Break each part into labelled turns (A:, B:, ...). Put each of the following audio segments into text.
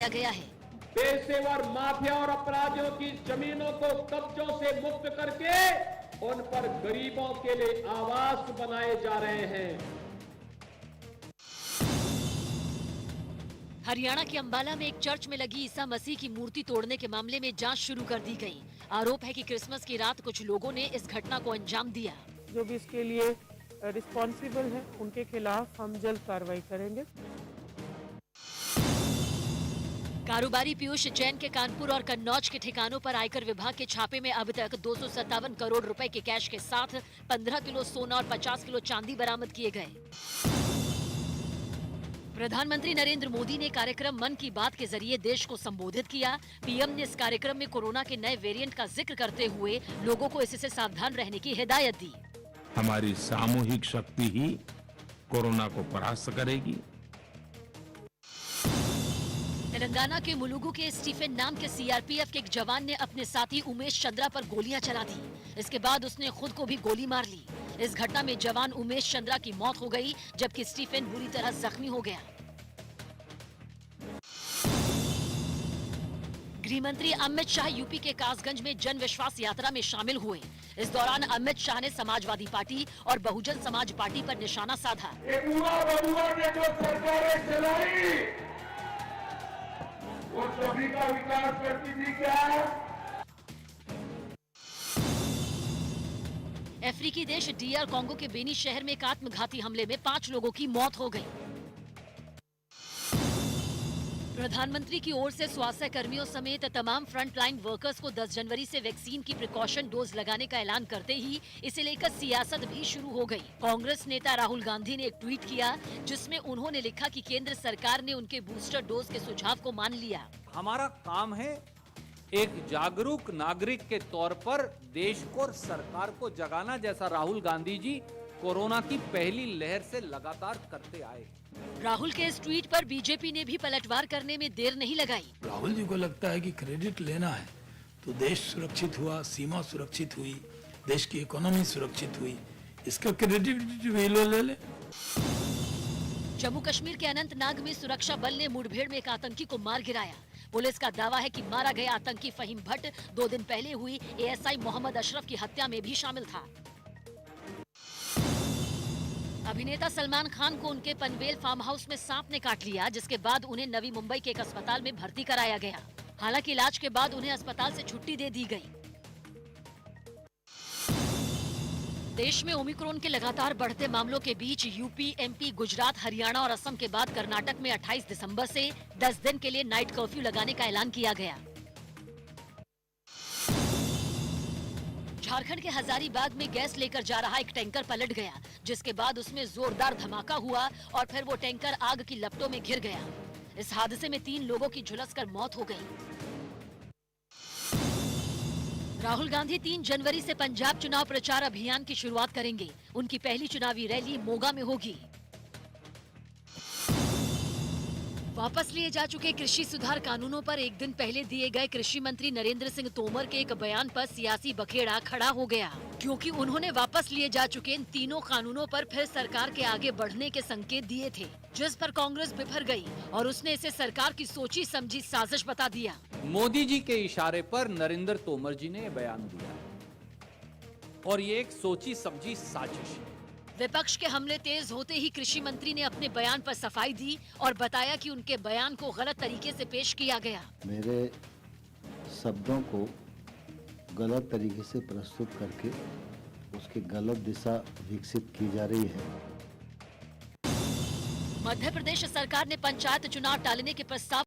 A: किया गया है।
B: पेशेवर माफिया और अपराधियों की जमीनों को कब्जों से मुक्त करके उन पर गरीबों के लिए आवास बनाए जा रहे हैं।
A: हरियाणा के अंबाला में एक चर्च में लगी ईसा मसीह की मूर्ति तोड़ने के मामले में जांच शुरू कर दी गई। आरोप है कि क्रिसमस की रात कुछ लोगों ने इस घटना को अंजाम दिया।
C: जो भी इसके लिए रिस्पॉन्सिबल है उनके खिलाफ हम जल्द कार्रवाई करेंगे।
A: कारोबारी पीयूष जैन के कानपुर और कन्नौज के ठिकानों पर आयकर विभाग के छापे में अब तक 257 करोड़ रुपए के कैश के साथ 15 किलो सोना और 50 किलो चांदी बरामद किए गए। प्रधानमंत्री नरेंद्र मोदी ने कार्यक्रम मन की बात के जरिए देश को संबोधित किया। पीएम ने इस कार्यक्रम में कोरोना के नए वेरिएंट का जिक्र करते हुए लोगों को इससे सावधान रहने की हिदायत दी।
D: हमारी सामूहिक शक्ति ही कोरोना को परास्त करेगी।
A: तेलंगाना के मुलुगु के स्टीफन नाम के सीआरपीएफ के एक जवान ने अपने साथी उमेश चंद्रा पर गोलियां चला दी। इसके बाद उसने खुद को भी गोली मार ली। इस घटना में जवान उमेश चंद्रा की मौत हो गई, जबकि स्टीफन बुरी तरह जख्मी हो गया। गृह मंत्री अमित शाह यूपी के कासगंज में जन विश्वास यात्रा में शामिल हुए। इस दौरान अमित शाह ने समाजवादी पार्टी और बहुजन समाज पार्टी पर निशाना साधा।
B: ने जो सरकारें चलाई वो सभी का विकास करती थी क्या?
A: अफ्रीकी देश डीआर कांगो के बेनी शहर में एक आत्मघाती हमले में 5 लोगों की मौत हो गई। प्रधानमंत्री की ओर से स्वास्थ्य कर्मियों समेत तमाम फ्रंटलाइन वर्कर्स को 10 जनवरी से वैक्सीन की प्रिकॉशन डोज लगाने का ऐलान करते ही इसे लेकर सियासत भी शुरू हो गई। कांग्रेस नेता राहुल गांधी ने एक ट्वीट किया जिसमें उन्होंने लिखा कि केंद्र सरकार ने उनके बूस्टर डोज के सुझाव को मान लिया।
E: हमारा काम है एक जागरूक नागरिक के तौर पर देश को और सरकार को जगाना, जैसा राहुल गांधी जी कोरोना की पहली लहर से लगातार करते आए।
A: राहुल के इस ट्वीट पर बीजेपी ने भी पलटवार करने में देर नहीं लगाई।
F: राहुल जी को लगता है कि क्रेडिट लेना है तो देश सुरक्षित हुआ, सीमा सुरक्षित हुई, देश की इकोनॉमी सुरक्षित हुई, इसका क्रेडिट भी ले ले।
A: जम्मू कश्मीर के अनंतनाग में सुरक्षा बल ने मुठभेड़ में एक आतंकी को मार गिराया। पुलिस का दावा है कि मारा गया आतंकी फहीम भट्ट 2 दिन पहले हुई एएसआई मोहम्मद अशरफ की हत्या में भी शामिल था। अभिनेता सलमान खान को उनके पनवेल फार्म हाउस में सांप ने काट लिया, जिसके बाद उन्हें नवी मुंबई के एक अस्पताल में भर्ती कराया गया। हालांकि इलाज के बाद उन्हें अस्पताल से छुट्टी दे दी गई। देश में ओमिक्रॉन के लगातार बढ़ते मामलों के बीच यूपी, एमपी, गुजरात, हरियाणा और असम के बाद कर्नाटक में 28 दिसंबर से 10 दिन के लिए नाइट कर्फ्यू लगाने का ऐलान किया गया। झारखंड के हजारीबाग में गैस लेकर जा रहा एक टैंकर पलट गया, जिसके बाद उसमें जोरदार धमाका हुआ और फिर वो टैंकर आग की लपटों में घिर गया। इस हादसे में 3 लोगों की झुलसकर मौत हो गई। राहुल गांधी 3 जनवरी से पंजाब चुनाव प्रचार अभियान की शुरुआत करेंगे। उनकी पहली चुनावी रैली मोगा में होगी। वापस लिए जा चुके कृषि सुधार कानूनों पर एक दिन पहले दिए गए कृषि मंत्री नरेंद्र सिंह तोमर के एक बयान पर सियासी बखेड़ा खड़ा हो गया, क्योंकि उन्होंने वापस लिए जा चुके इन तीनों कानूनों पर फिर सरकार के आगे बढ़ने के संकेत दिए थे, जिस पर कांग्रेस बिफर गई और उसने इसे सरकार की सोची समझी साजिश बता दिया।
E: मोदी जी के इशारे पर नरेंद्र तोमर जी ने बयान दिया और ये एक सोची समझी साजिश है।
A: विपक्ष के हमले तेज होते ही कृषि मंत्री ने अपने बयान पर सफाई दी और बताया कि उनके बयान को गलत तरीके से पेश किया गया।
G: मेरे शब्दों को गलत तरीके से प्रस्तुत करके उसकी गलत दिशा विकसित की जा रही है।
A: मध्य प्रदेश सरकार ने पंचायत चुनाव टालने के प्रस्ताव।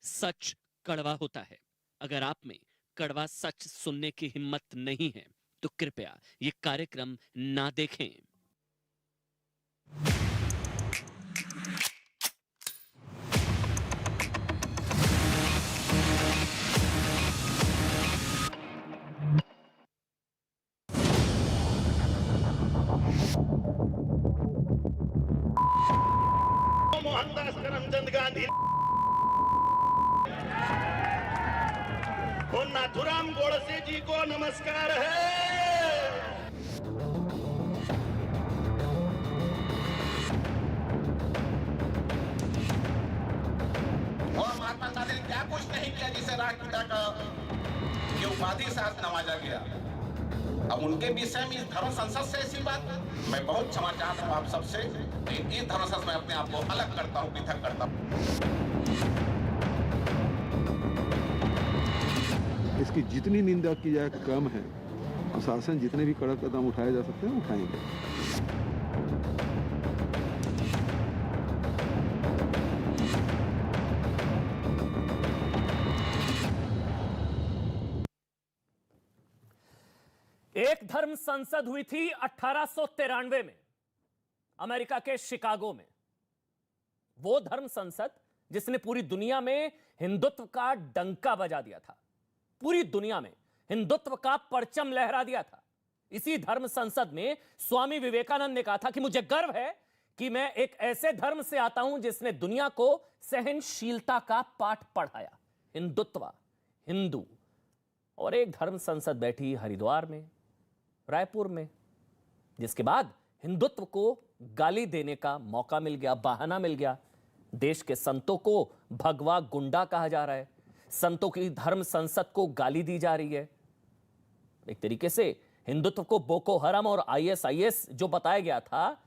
H: सच कड़वा होता है। अगर आप में कड़वा सच सुनने की हिम्मत नहीं है तो कृपया ये कार्यक्रम ना देखें।
I: मोहनदास करमचंद गांधी और नाथुराम गोडसे जी को नमस्कार है। लाख पिता का ये उपाधि से आज नवाजा गया। अब उनके विषय में इस धर्म संसद से ऐसी बात, मैं बहुत क्षमा चाहता हूँ आप सबसे। इस धर्म संसद में अपने आप को अलग करता हूँ, पृथक करता हूँ।
J: इसकी जितनी निंदा की जाए कम है। प्रशासन जितने भी कड़क कदम उठाए जा सकते हैं उठाएंगे।
K: एक धर्म संसद हुई थी 1893 में अमेरिका के शिकागो में। वो धर्म संसद जिसने पूरी दुनिया में हिंदुत्व का डंका बजा दिया था, पूरी दुनिया में हिंदुत्व का परचम लहरा दिया था। इसी धर्म संसद में स्वामी विवेकानंद ने कहा था कि मुझे गर्व है कि मैं एक ऐसे धर्म से आता हूं जिसने दुनिया को सहनशीलता का पाठ पढ़ाया। हिंदुत्व, हिंदू। और एक धर्म संसद बैठी हरिद्वार में, रायपुर में, जिसके बाद हिंदुत्व को गाली देने का मौका मिल गया, बहाना मिल गया। देश के संतों को भगवा गुंडा कहा जा रहा है, संतों की धर्म संसद को गाली दी जा रही है। एक तरीके से हिंदुत्व को बोको हराम और आईएसआईएस जो बताया गया था,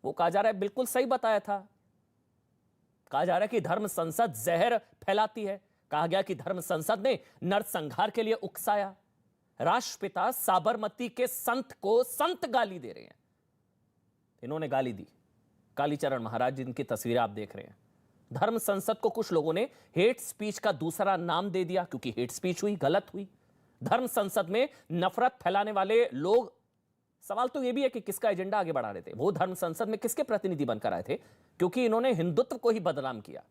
K: वो कहा जा रहा है बिल्कुल सही बताया था। कहा जा रहा है कि धर्म संसद जहर फैलाती है। कहा गया कि धर्म संसद ने नरसंहार के लिए उकसाया। राष्ट्रपिता साबरमती के संत को संत गाली दे रहे हैं। इन्होंने गाली दी, कालीचरण महाराज जिनकी तस्वीरें आप देख रहे हैं। धर्म संसद को कुछ लोगों ने हेट स्पीच का दूसरा नाम दे दिया, क्योंकि हेट स्पीच हुई, गलत हुई। धर्म संसद में नफरत फैलाने वाले लोग, सवाल तो यह भी है कि किसका एजेंडा आगे बढ़ा रहे थे। वो धर्म संसद में किसके प्रतिनिधि बनकर आए थे? क्योंकि इन्होंने हिंदुत्व को ही बदनाम किया।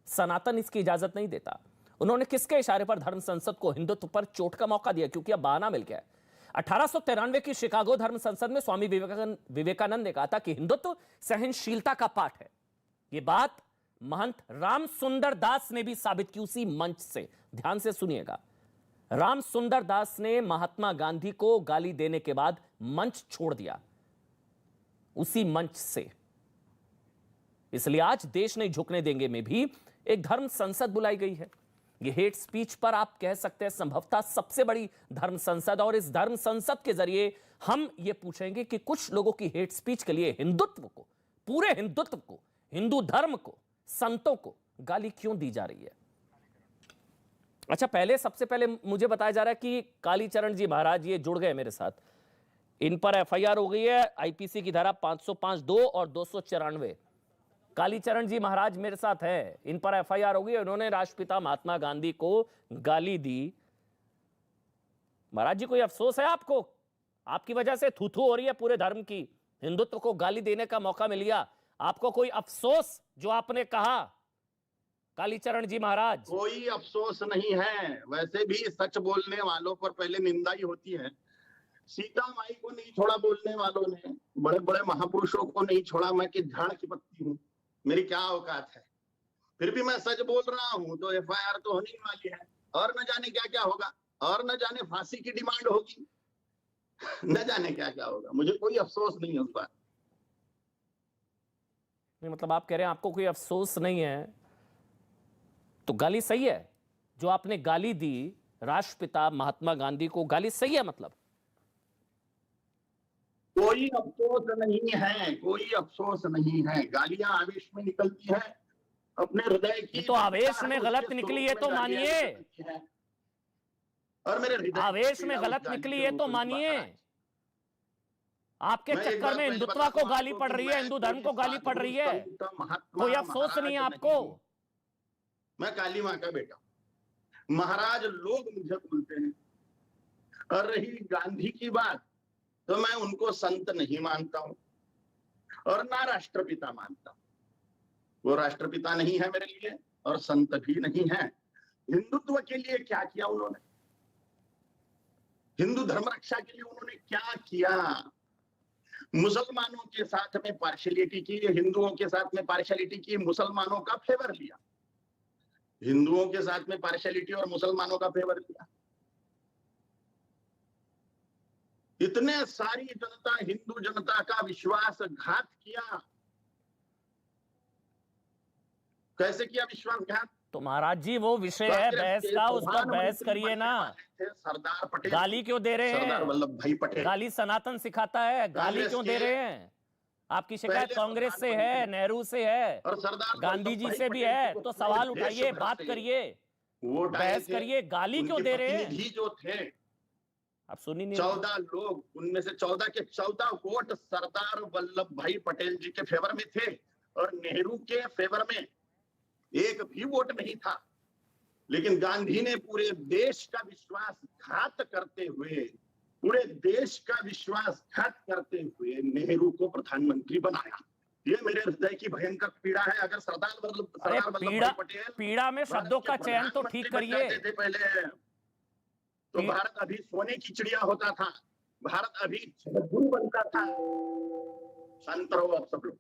K: सनातन इसकी इजाजत नहीं देता। उन्होंने किसके इशारे पर धर्म संसद को हिंदुत्व पर चोट का मौका दिया? क्योंकि अब बहाना मिल गया है। 1893 की शिकागो धर्म संसद में स्वामी विवेकानंद ने कहा था कि हिंदुत्व सहनशीलता का पाठ है। यह बात महंत राम सुंदर दास ने भी साबित की उसी मंच से। ध्यान से सुनिएगा। राम सुंदर दास ने महात्मा गांधी को गाली देने के बाद मंच छोड़ दिया, उसी मंच से। इसलिए आज देश नहीं झुकने देंगे में भी एक धर्म संसद बुलाई गई है। यह हेट स्पीच पर आप कह सकते हैं संभवतः सबसे बड़ी धर्म संसद। और इस धर्म संसद के जरिए हम यह पूछेंगे कि कुछ लोगों की हेट स्पीच के लिए हिंदुत्व को, पूरे हिंदुत्व को, हिंदू धर्म को, संतों को गाली क्यों दी जा रही है। अच्छा, सबसे पहले मुझे बताया जा रहा है कि कालीचरण जी महाराज ये जुड़ गए मेरे साथ। इन पर एफआईआर हो गई है आईपीसी की धारा 505(2) और 294। कालीचरण जी महाराज मेरे साथ है, इन पर एफआईआर हो गई है। उन्होंने राष्ट्रपिता महात्मा गांधी को गाली दी। महाराज जी, कोई अफसोस है आपको? आपकी वजह से थू-थू हो रही है पूरे धर्म की। हिंदुत्व को गाली देने का मौका मिल गया। आपको कोई अफसोस जो आपने कहा? कालीचरण जी महाराज,
I: कोई अफसोस नहीं है। वैसे भी सच बोलने वालों पर पहले निंदा ही होती है। सीता माई को नहीं छोड़ा बोलने वालों ने, बड़े बड़े महापुरुषों को नहीं छोड़ा। मैं कि झाड़ की पत्ती हूँ, मेरी क्या औकात है? फिर भी मैं सच बोल रहा हूँ तो एफआईआर तो होने वाली है। और न जाने क्या क्या होगा, और न जाने फांसी की डिमांड होगी, न जाने क्या क्या होगा। मुझे कोई अफसोस नहीं है उस बात।
K: मतलब आप कह रहे हैं आपको कोई अफसोस नहीं है, तो गाली सही है? जो आपने गाली दी राष्ट्रपिता महात्मा गांधी को, गाली सही है? मतलब
I: कोई अफसोस नहीं है, कोई अफसोस नहीं है। गालियां आवेश में निकलती हैं, अपने हृदय की।
K: तो आवेश में गलत निकली है तो मानिए,
I: और मेरे हृदय
K: आवेश में गलत निकली है तो मानिए। आपके चक्कर में हिंदुत्व को गाली पड़ रही है, हिंदू धर्म को गाली पड़ रही है। कोई अफसोस नहीं है आपको?
I: मैं काली माँ का बेटा हूं। महाराज लोग मुझे बोलते हैं। और रही गांधी की बात, तो मैं उनको संत नहीं मानता हूं और ना राष्ट्रपिता मानता हूं। वो राष्ट्रपिता नहीं है मेरे लिए और संत भी नहीं है। हिंदुत्व के लिए क्या किया उन्होंने? हिंदू धर्म रक्षा के लिए उन्होंने क्या किया? मुसलमानों के साथ में पार्शियलिटी की, हिंदुओं के साथ में पार्शियलिटी की, मुसलमानों का फेवर लिया। हिंदुओं के साथ में पार्शियलिटी और मुसलमानों का फेवर लिया। इतने सारी जनता, हिंदू जनता का विश्वासघात किया। कैसे किया विश्वासघात?
K: तो महाराज जी वो विषय है बहस का, उस पर बहस करिए ना।
I: सरदार पटेल
K: गाली क्यों दे रहे
I: सरदार
K: हैं?
I: वल्लभ भाई पटेल
K: गाली सनातन सिखाता है, गाली क्यों दे रहे हैं? आपकी शिकायत कांग्रेस से है, नेहरू से है,
I: और सरदार
K: गांधी जी से भी है, तो सवाल उठाइए, बात करिए, बहस करिए। गाली क्यों दे रहे हैं?
I: जो थे
K: आप सुनी नहीं?
I: 14 लोग, उनमें से 14 के 14 वोट सरदार वल्लभ भाई पटेल जी के फेवर में थे और नेहरू के फेवर में एक भी वोट नहीं था। लेकिन गांधी ने पूरे देश का विश्वासघात करते हुए, पूरे देश का विश्वासघात करते हुए नेहरू को प्रधानमंत्री बनाया। ये मेरे हृदय की भयंकर पीड़ा है। अगर सरदार वल्लभ भाई पटेल
K: पीड़ा में शब्दों का चयन तो ठीक करिए।
I: पहले तो भारत अभी सोने की चिड़िया होता था, भारत अभी जगत गुरु बनता था। शांत रहो आप सब लोग।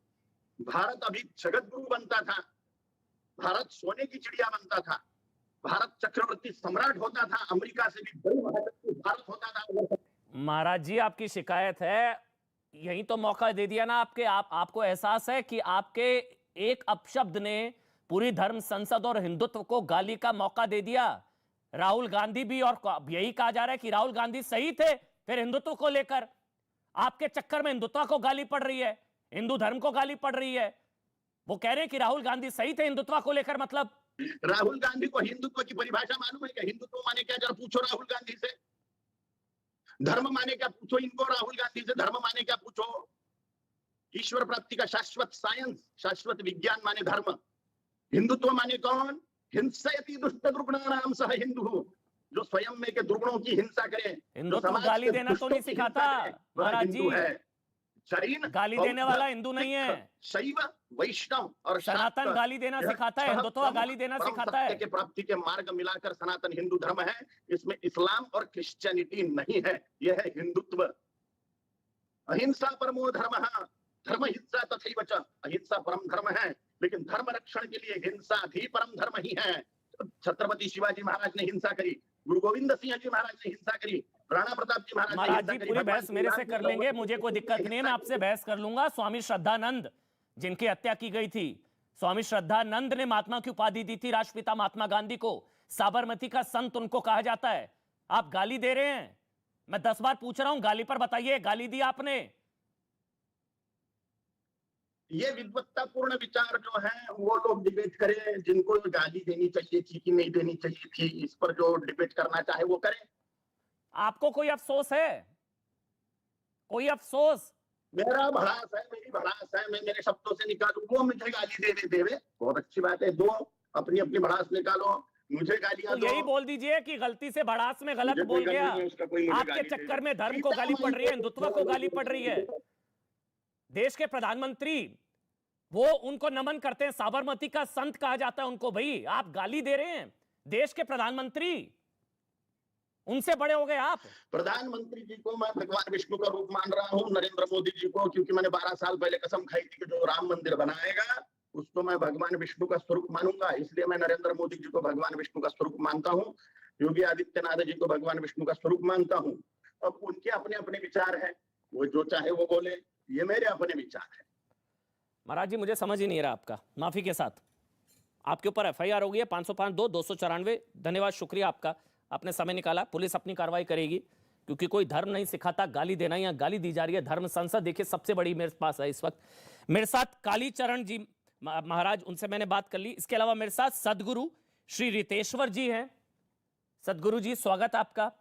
I: भारत अभी जगत गुरु बनता था, भारत सोने की चिड़िया बनता था, भारत चक्रवर्ती सम्राट होता था, अमेरिका से भी बड़ी महाशक्ति भारत होता था।
K: महाराज जी आपकी शिकायत है, यही तो मौका दे दिया ना आपको एहसास है कि आपके एक अपशब्द ने पूरी धर्म संसद और हिंदुत्व को गाली का मौका दे दिया। राहुल गांधी भी, और यही कहा जा रहा है कि राहुल गांधी सही थे फिर हिंदुत्व को लेकर। आपके चक्कर में हिंदुत्व को गाली पड़ रही है, हिंदू धर्म को गाली पड़ रही है। वो कह रहे हैं कि राहुल गांधी सही थे हिंदुत्व को लेकर। मतलब
I: राहुल गांधी को हिंदुत्व की परिभाषा मालूम है क्या? हिंदुत्व माने क्या? जरा पूछो राहुल गांधी से। धर्म माने क्या पूछो इनको, राहुल गांधी से। धर्म माने क्या पूछो? ईश्वर प्राप्ति का शाश्वत साइंस, शाश्वत विज्ञान माने धर्म। हिंदुत्व माने कौन? हिंसयति दुष्ट दुर्गुणानाम सह हिंदू, जो स्वयं में के दुर्गुणों की हिंसा करे।
K: हिंदुत्व गाली देना तो नहीं सिखाता महाराज जी। गाली देने वाला हिंदू नहीं है।
I: शैव, वैष्णव और
K: सनातन गाली देना सिखाता है, हिंदुत्व गाली देना सिखाता है।
I: के प्राप्ति के मार्ग मिलाकर सनातन हिंदू धर्म है। इसमें इस्लाम और क्रिश्चियनिटी नहीं है, यह है हिंदुत्व। अहिंसा परमो धर्म, धर्म हिंसा तथैव च। अहिंसा परम धर्म है, लेकिन धर्म रक्षण के लिए हिंसा भी परम धर्म ही है। छत्रपति शिवाजी महाराज ने हिंसा करी, गुरु गोविंद सिंह जी महाराज ने हिंसा करी, राणा प्रताप जी
K: महाराज जी पूरी बहस मेरे से कर लेंगे, मुझे कोई दिक्कत नहीं है, मैं आपसे बहस कर लूंगा। स्वामी श्रद्धानंद जिनकी हत्या की गई थी, स्वामी श्रद्धानंद ने महात्मा की उपाधि दी थी राष्ट्रपिता महात्मा गांधी को। साबरमती का संत उनको कहा जाता है। आप गाली दे रहे हैं, मैं 10 बार पूछ रहा हूं, गाली पर बताइए, गाली दी आपने?
I: ये विद्वत्तापूर्ण विचार जो है वो लोग डिबेट करें, जिनको गाली देनी चाहिए थी कि नहीं देनी चाहिए थी, इस पर जो डिबेट करना चाहे वो करें।
K: आपको कोई अफसोस है? कोई अफसोस?
I: मेरा भड़ास है, मेरी भड़ास है, मैं मेरे शब्दों से निकालू, वो मुझे गाली देवे, बहुत अच्छी बात है। दो अपनी अपनी भड़ास निकालो, मुझे गालियां
K: तो यही बोल दीजिए कि गलती से भड़ास में गलत बोल गया। आपके चक्कर में धर्म को गाली पड़ रही है, हिंदुत्व को गाली पड़ रही है। देश के प्रधानमंत्री वो उनको नमन करते हैं, साबरमती का संत कहा जाता है उनको। भाई आप गाली दे रहे हैं देश के प्रधानमंत्री, उनसे बड़े हो गए आप।
I: प्रधानमंत्री जी को मैं भगवान विष्णु का रूप मान रहा हूं, नरेंद्र मोदी जी को, क्योंकि मैंने 12 साल पहले कसम खाई थी कि जो राम मंदिर बनाएगा उसको मैं भगवान विष्णु का स्वरूप मानूंगा। इसलिए मैं नरेंद्र मोदी जी को भगवान विष्णु का स्वरूप मानता हूं, योगी आदित्यनाथ जी को भगवान विष्णु का स्वरूप मानता हूं। अब उनके अपने अपने विचार हैं, वो जो चाहे वो बोले, ये मेरे अपने विचार है।
K: महाराज जी मुझे समझ ही नहीं रहा आपका, माफी के साथ। आपके ऊपर एफआईआर हो गई है 505(2) 294। धन्यवाद, शुक्रिया आपका, आपने समय निकाला। पुलिस अपनी कार्रवाई करेगी, क्योंकि कोई धर्म नहीं सिखाता गाली देना। यहाँ गाली दी जा रही है। धर्म संसद देखिए सबसे बड़ी मेरे पास है इस वक्त। मेरे साथ कालीचरण जी महाराज, उनसे मैंने बात कर ली। इसके अलावा मेरे साथ सदगुरु श्री रितेश्वर जी हैं। सदगुरु जी स्वागत आपका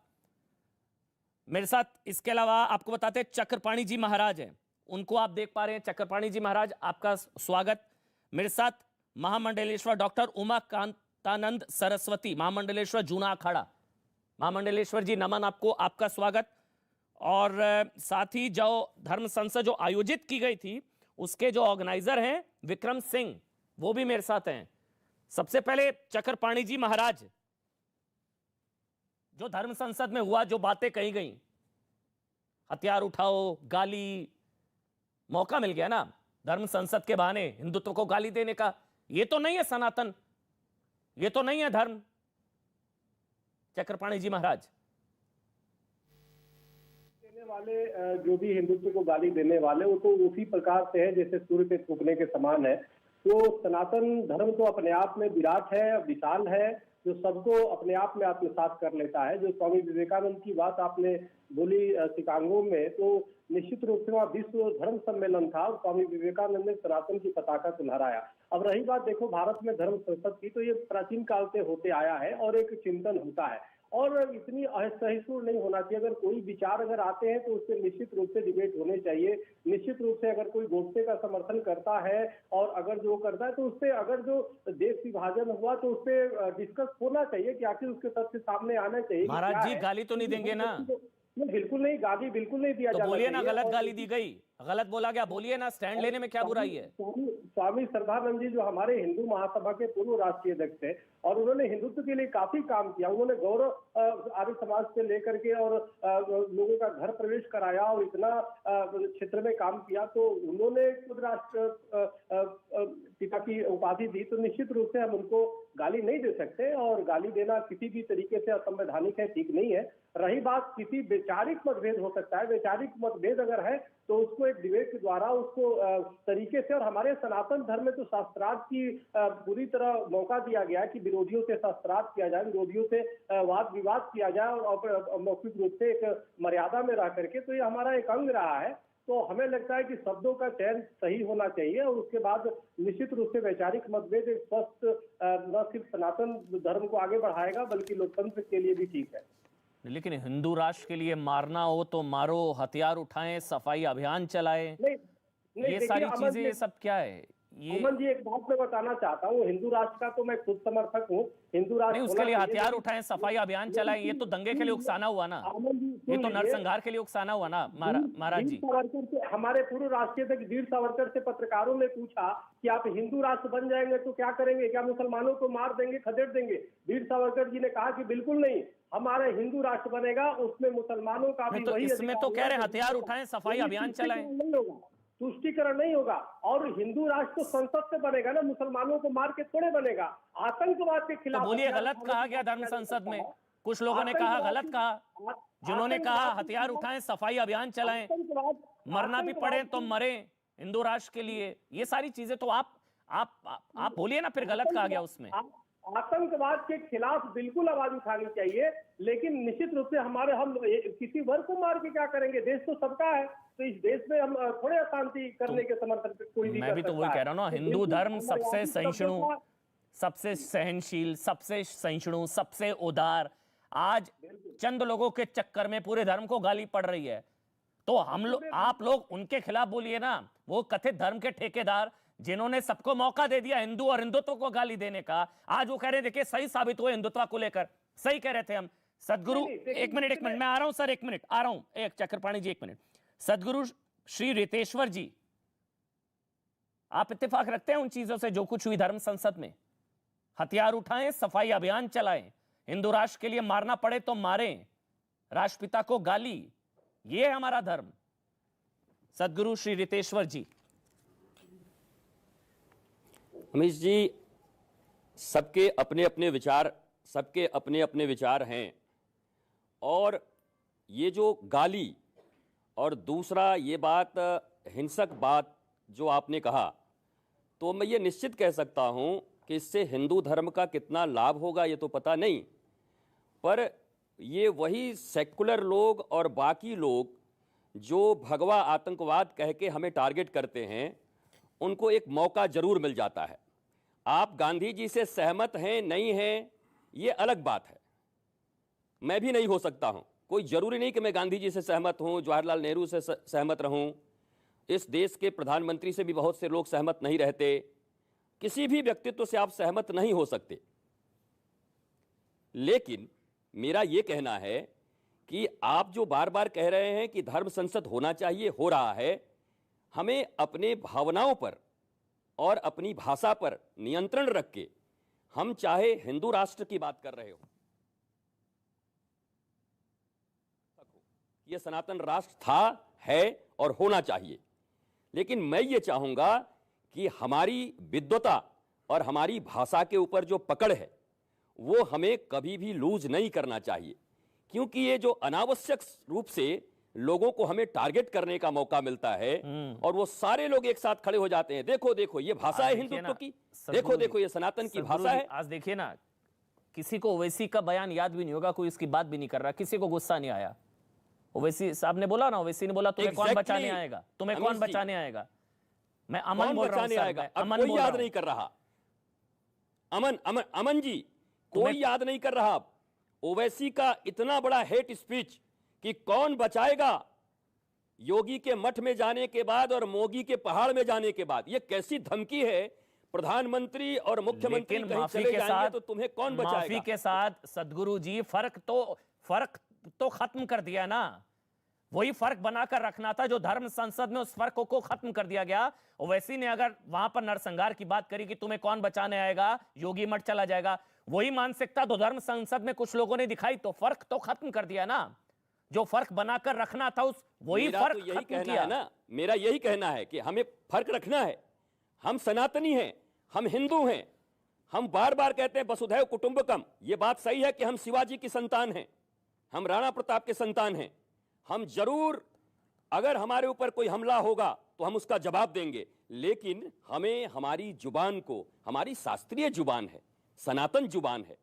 K: मेरे साथ। इसके अलावा आपको बताते हैं चक्रपाणी जी महाराज हैं, उनको आप देख पा रहे हैं। चक्रपाणी जी महाराज आपका स्वागत। मेरे साथ महामंडलेश्वर डॉक्टर उमाकांतानंद सरस्वती, महामंडलेश्वर जूना अखाड़ा। महामंडलेश्वर जी नमन आपको, आपका स्वागत। और साथ ही जो धर्म संसद जो आयोजित की गई थी उसके जो ऑर्गेनाइजर हैं विक्रम सिंह, वो भी मेरे साथ हैं। सबसे पहले चक्रपाणी जी महाराज, जो धर्म संसद में हुआ, जो बातें कही गई, हथियार उठाओ, गाली, मौका मिल गया ना धर्म संसद के बहाने हिंदुत्व को गाली देने का। ये तो नहीं है सनातन, ये तो नहीं है धर्म। चक्रपाणी जी महाराज,
L: देने वाले जो भी हिंदुत्व को गाली देने वाले, वो तो उसी प्रकार से है जैसे सूर्य पे थूकने के समान है। तो सनातन धर्म तो अपने आप में विराट है, विशाल है, जो सबको अपने आप में आत्मसात कर लेता है। जो स्वामी विवेकानंद की बात आपने बोली शिकागो में, तो निश्चित रूप से वहाँ विश्व धर्म सम्मेलन था और स्वामी विवेकानंद ने सनातन की पताका को लहराया। अब रही बात देखो भारत में धर्म संसद की, तो ये प्राचीन काल से होते आया है और एक चिंतन होता है और इतनी असहिष्णु नहीं होना चाहिए। अगर कोई विचार अगर आते हैं तो उससे निश्चित रूप से डिबेट होने चाहिए। निश्चित रूप से अगर कोई गोष्ठे का समर्थन करता है और अगर जो करता है तो उससे अगर जो देश विभाजन हुआ तो उससे डिस्कस होना चाहिए कि आखिर उसके तथ्य सामने आना चाहिए।
K: महाराज जी गाली तो नहीं देंगे ना?
L: बिल्कुल नहीं, गाली बिल्कुल नहीं दिया
K: तो बोलिए ना, गलत गाली दी गई, गलत बोला गया, बोलिए ना, स्टैंड लेने में क्या बुराई है?
L: स्वामी श्रद्धानंद जी जो हमारे हिंदू महासभा के पूर्व राष्ट्रीय अध्यक्ष थे और उन्होंने हिंदुत्व के लिए काफी काम किया। उन्होंने गौरव आर्य समाज से लेकर के और लोगों का घर प्रवेश कराया और इतना क्षेत्र में काम किया, तो उन्होंने खुद राष्ट्र पिता की उपाधि दी। तो निश्चित रूप से हम उनको गाली नहीं दे सकते और गाली देना किसी भी तरीके से असंवैधानिक है, ठीक नहीं है। रही बात किसी वैचारिक मतभेद हो सकता है, वैचारिक मतभेद अगर है तो उसको एक डिबेट के द्वारा उसको तरीके से, और हमारे सनातन धर्म में तो शास्त्रार्थ की पूरी तरह मौका दिया गया है कि विरोधियों से शास्त्रार्थ किया जाए, विरोधियों से वाद विवाद किया जाए और मौखिक रूप से एक मर्यादा में रह करके, तो ये हमारा एक अंग रहा है। तो हमें लगता है कि शब्दों का चयन सही होना चाहिए और उसके बाद निश्चित रूप से वैचारिक मतभेद एक स्वस्थ न सिर्फ सनातन धर्म को आगे बढ़ाएगा बल्कि लोकतंत्र के लिए भी ठीक है।
K: लेकिन हिंदू राष्ट्र के लिए मारना हो तो मारो, हथियार उठाएं, सफाई अभियान चलाएं, ये सारी चीजें, ये सब क्या है? ये
L: अमन जी एक बात मैं बताना चाहता हूँ, हिंदू राष्ट्र का तो मैं खुद समर्थक हूँ। हिंदू राष्ट्र
K: नहीं, उसके लिए हथियार उठाएं, सफाई अभियान चलाएं, ये तो दंगे के लिए उकसाना हुआ ना, ये तो नरसंहार के लिए उकसाना हुआ ना महाराज जी।
L: हमारे पूर्व राष्ट्रीय अध्यक्ष वीर सावरकर से पत्रकारों ने पूछा कि आप हिंदू राष्ट्र बन जाएंगे तो क्या करेंगे, क्या मुसलमानों को मार देंगे, खदेड़ देंगे? वीर सावरकर जी ने कहा कि बिल्कुल नहीं, हमारा हिंदू राष्ट्र बनेगा, उसमें मुसलमानों का भी वही।
K: इसमें तो कह रहे हथियार उठाएं, सफाई अभियान चलाएं,
L: नहीं होगा, तुष्टिकरण नहीं होगा। और हिंदू राष्ट्र तो संसद से बनेगा ना, मुसलमानों को मार के थोड़े बनेगा। आतंकवाद के खिलाफ
K: तो बोलिए, गलत कहा गया धर्म संसद में, कुछ लोगों ने कहा गलत कहा, जिन्होंने कहा हथियार उठाएं, सफाई अभियान चलाएं, मरना भी पड़े तो मरे हिंदू राष्ट्र के लिए, ये सारी चीजें तो आप बोलिए ना, फिर गलत कहा गया उसमें।
L: आतंकवाद के खिलाफ बिल्कुल आवाज उठानी चाहिए, लेकिन निश्चित रूप से हम किसी वर्ग को मार के क्या करेंगे? देश तो सबका है, तो इस देश में हम थोड़े अशांति करने के समर्थन पे कोई भी।
K: मैं भी तो वही कह रहा हूँ ना, हिंदू धर्म सबसे सहिष्णु, सबसे सहनशील, सबसे सहिष्णु, सबसे उदार, आज चंद लोगों के चक्कर में पूरे धर्म को गाली पड़ रही है। तो हम लोग, आप लोग उनके खिलाफ बोलिए ना, वो कथित धर्म के ठेकेदार जिन्होंने सबको मौका दे दिया हिंदू और हिंदुत्व को गाली देने का, आज वो कह रहे हैं देखिए सही साबित हुए हिंदुत्व को लेकर, सही कह रहे थे हम। सदगुरु एक मिनट मैं आ रहा हूं सर, एक मिनट आ रहा हूं, एक चक्रपाणी जी एक मिनट। सदगुरु श्री रितेश्वर जी, आप इत्तेफाक रखते हैं उन चीजों से जो कुछ हुई धर्म संसद में? हथियार उठाएं, सफाई अभियान चलाएं, हिंदू राष्ट्र के लिए मारना पड़े तो मारें, राष्ट्रपिता को गाली, ये है हमारा धर्म। सदगुरु श्री रितेश्वर जी।
M: अमीश जी, सबके अपने अपने विचार हैं, और ये जो गाली और दूसरा ये बात हिंसक बात जो आपने कहा, तो मैं ये निश्चित कह सकता हूं कि इससे हिंदू धर्म का कितना लाभ होगा ये तो पता नहीं, पर ये वही सेकुलर लोग और बाकी लोग जो भगवा आतंकवाद कह के हमें टारगेट करते हैं, उनको एक मौका जरूर मिल जाता है। आप गांधी जी से सहमत हैं नहीं हैं ये अलग बात है, मैं भी नहीं हो सकता हूं, कोई जरूरी नहीं कि मैं गांधी जी से सहमत हूं, जवाहरलाल नेहरू से सहमत रहूं, इस देश के प्रधानमंत्री से भी बहुत से लोग सहमत नहीं रहते, किसी भी व्यक्तित्व से आप सहमत नहीं हो सकते। लेकिन मेरा यह कहना है कि आप जो बार बार कह रहे हैं कि धर्म संसद होना चाहिए, हो रहा है, हमें अपने भावनाओं पर और अपनी भाषा पर नियंत्रण रख के, हम चाहे हिंदू राष्ट्र की बात कर रहे हो, यह सनातन राष्ट्र था, है और होना चाहिए, लेकिन मैं ये चाहूंगा कि हमारी विद्वता और हमारी भाषा के ऊपर जो पकड़ है वो हमें कभी भी लूज नहीं करना चाहिए, क्योंकि ये जो अनावश्यक रूप से लोगों को हमें टारगेट करने का मौका मिलता है और वो सारे लोग एक साथ खड़े हो जाते हैं। देखो देखो ये भाषा है हिंदुत्व की, देखो देखो ये सनातन की भाषा है।
K: आज देखिए ना, किसी को ओवैसी का बयान याद भी नहीं होगा, कोई इसकी बात भी नहीं कर रहा, किसी को गुस्सा नहीं आया। ओवैसी साहब ने बोला ना, ओवैसी ने बोला तुम्हें कौन बचाने आएगा, तुम्हें कौन बचाने आएगा। मैं अमन बोल रहा हूं सर,
M: अमन कोई याद नहीं कर रहा। अमन अमन अमन जी कोई याद नहीं कर रहा। ओवैसी का इतना बड़ा हेट स्पीच कि कौन बचाएगा योगी के मठ में जाने के बाद और मोगी के पहाड़ में जाने के बाद, ये कैसी धमकी है। प्रधानमंत्री और मुख्यमंत्री कहीं चले जाएंगे तो तुम्हें कौन बचाएगा।
K: माफी के साथ सदगुरु जी फर्क तो खत्म कर दिया ना, वही फर्क बनाकर रखना था जो धर्म संसद में उस फर्क को खत्म कर दिया गया। ओवैसी ने अगर वहां पर नरसंहार की बात करी कि तुम्हें कौन बचाने आएगा, योगी मठ चला जाएगा, वही मानसिकता तो धर्म संसद में कुछ लोगों ने दिखाई, तो फर्क तो खत्म कर दिया ना। जो फर्क बनाकर रखना था उस वही फर्क
M: तो यही
K: खत्म
M: कहना
K: किया
M: है ना, मेरा यही कहना है कि हमें फर्क रखना है। हम सनातनी हैं, हम हिंदू हैं, हम बार बार कहते हैं वसुधैव कुटुंबकम। ये बात सही है कि हम शिवाजी की संतान हैं, हम राणा प्रताप के संतान हैं। हम जरूर अगर हमारे ऊपर कोई हमला होगा तो हम उसका जवाब देंगे, लेकिन हमें हमारी जुबान को, हमारी शास्त्रीय जुबान है, सनातन जुबान है,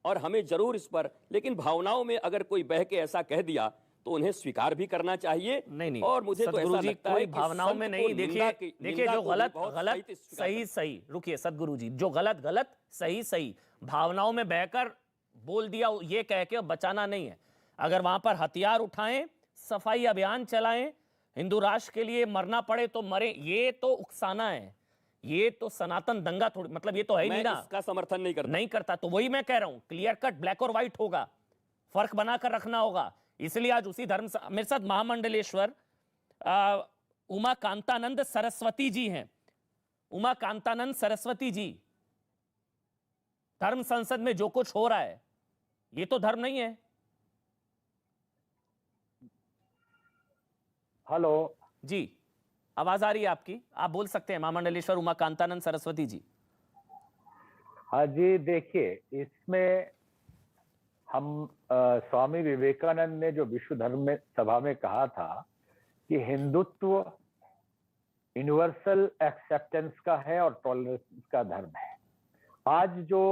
M: और हमें जरूर इस पर, लेकिन भावनाओं में अगर कोई बह के ऐसा कह दिया तो उन्हें स्वीकार भी करना चाहिए।
K: नहीं
M: और मुझे तो ऐसा लगता है कि
K: भावनाओं में नहीं, देखिए जो गलत सही रुकिए सदगुरु जी, जो गलत सही भावनाओं में बहकर बोल दिया ये कह के बचाना नहीं है। अगर वहां पर हथियार उठाएं, सफाई अभियान चलाएं, हिंदू राष्ट्र के लिए मरना पड़े तो मरे, ये तो उकसाना है, ये तो सनातन दंगा थोड़ी, मतलब ये तो है ही नहीं ना।
M: इसका समर्थन नहीं करता।
K: तो वही मैं कह रहा हूं, क्लियर कट ब्लैक और व्हाइट होगा, फर्क बनाकर रखना होगा। इसलिए आज उसी धर्म मेरे साथ महामंडलेश्वर उमा कांतानंद सरस्वती जी हैं। उमा कांतानंद सरस्वती जी, धर्म संसद में जो कुछ हो रहा है ये तो धर्म नहीं है।
N: हेलो
K: जी, आवाज आ रही है आपकी, आप बोल सकते हैं महामंडलेश्वर उमा कांतानंद सरस्वती जी।
N: हाँ जी, देखिए इसमें हम स्वामी विवेकानंद ने जो विश्व धर्म में सभा में कहा था कि हिंदुत्व यूनिवर्सल एक्सेप्टेंस का है और टॉलरेंस का धर्म है। आज जो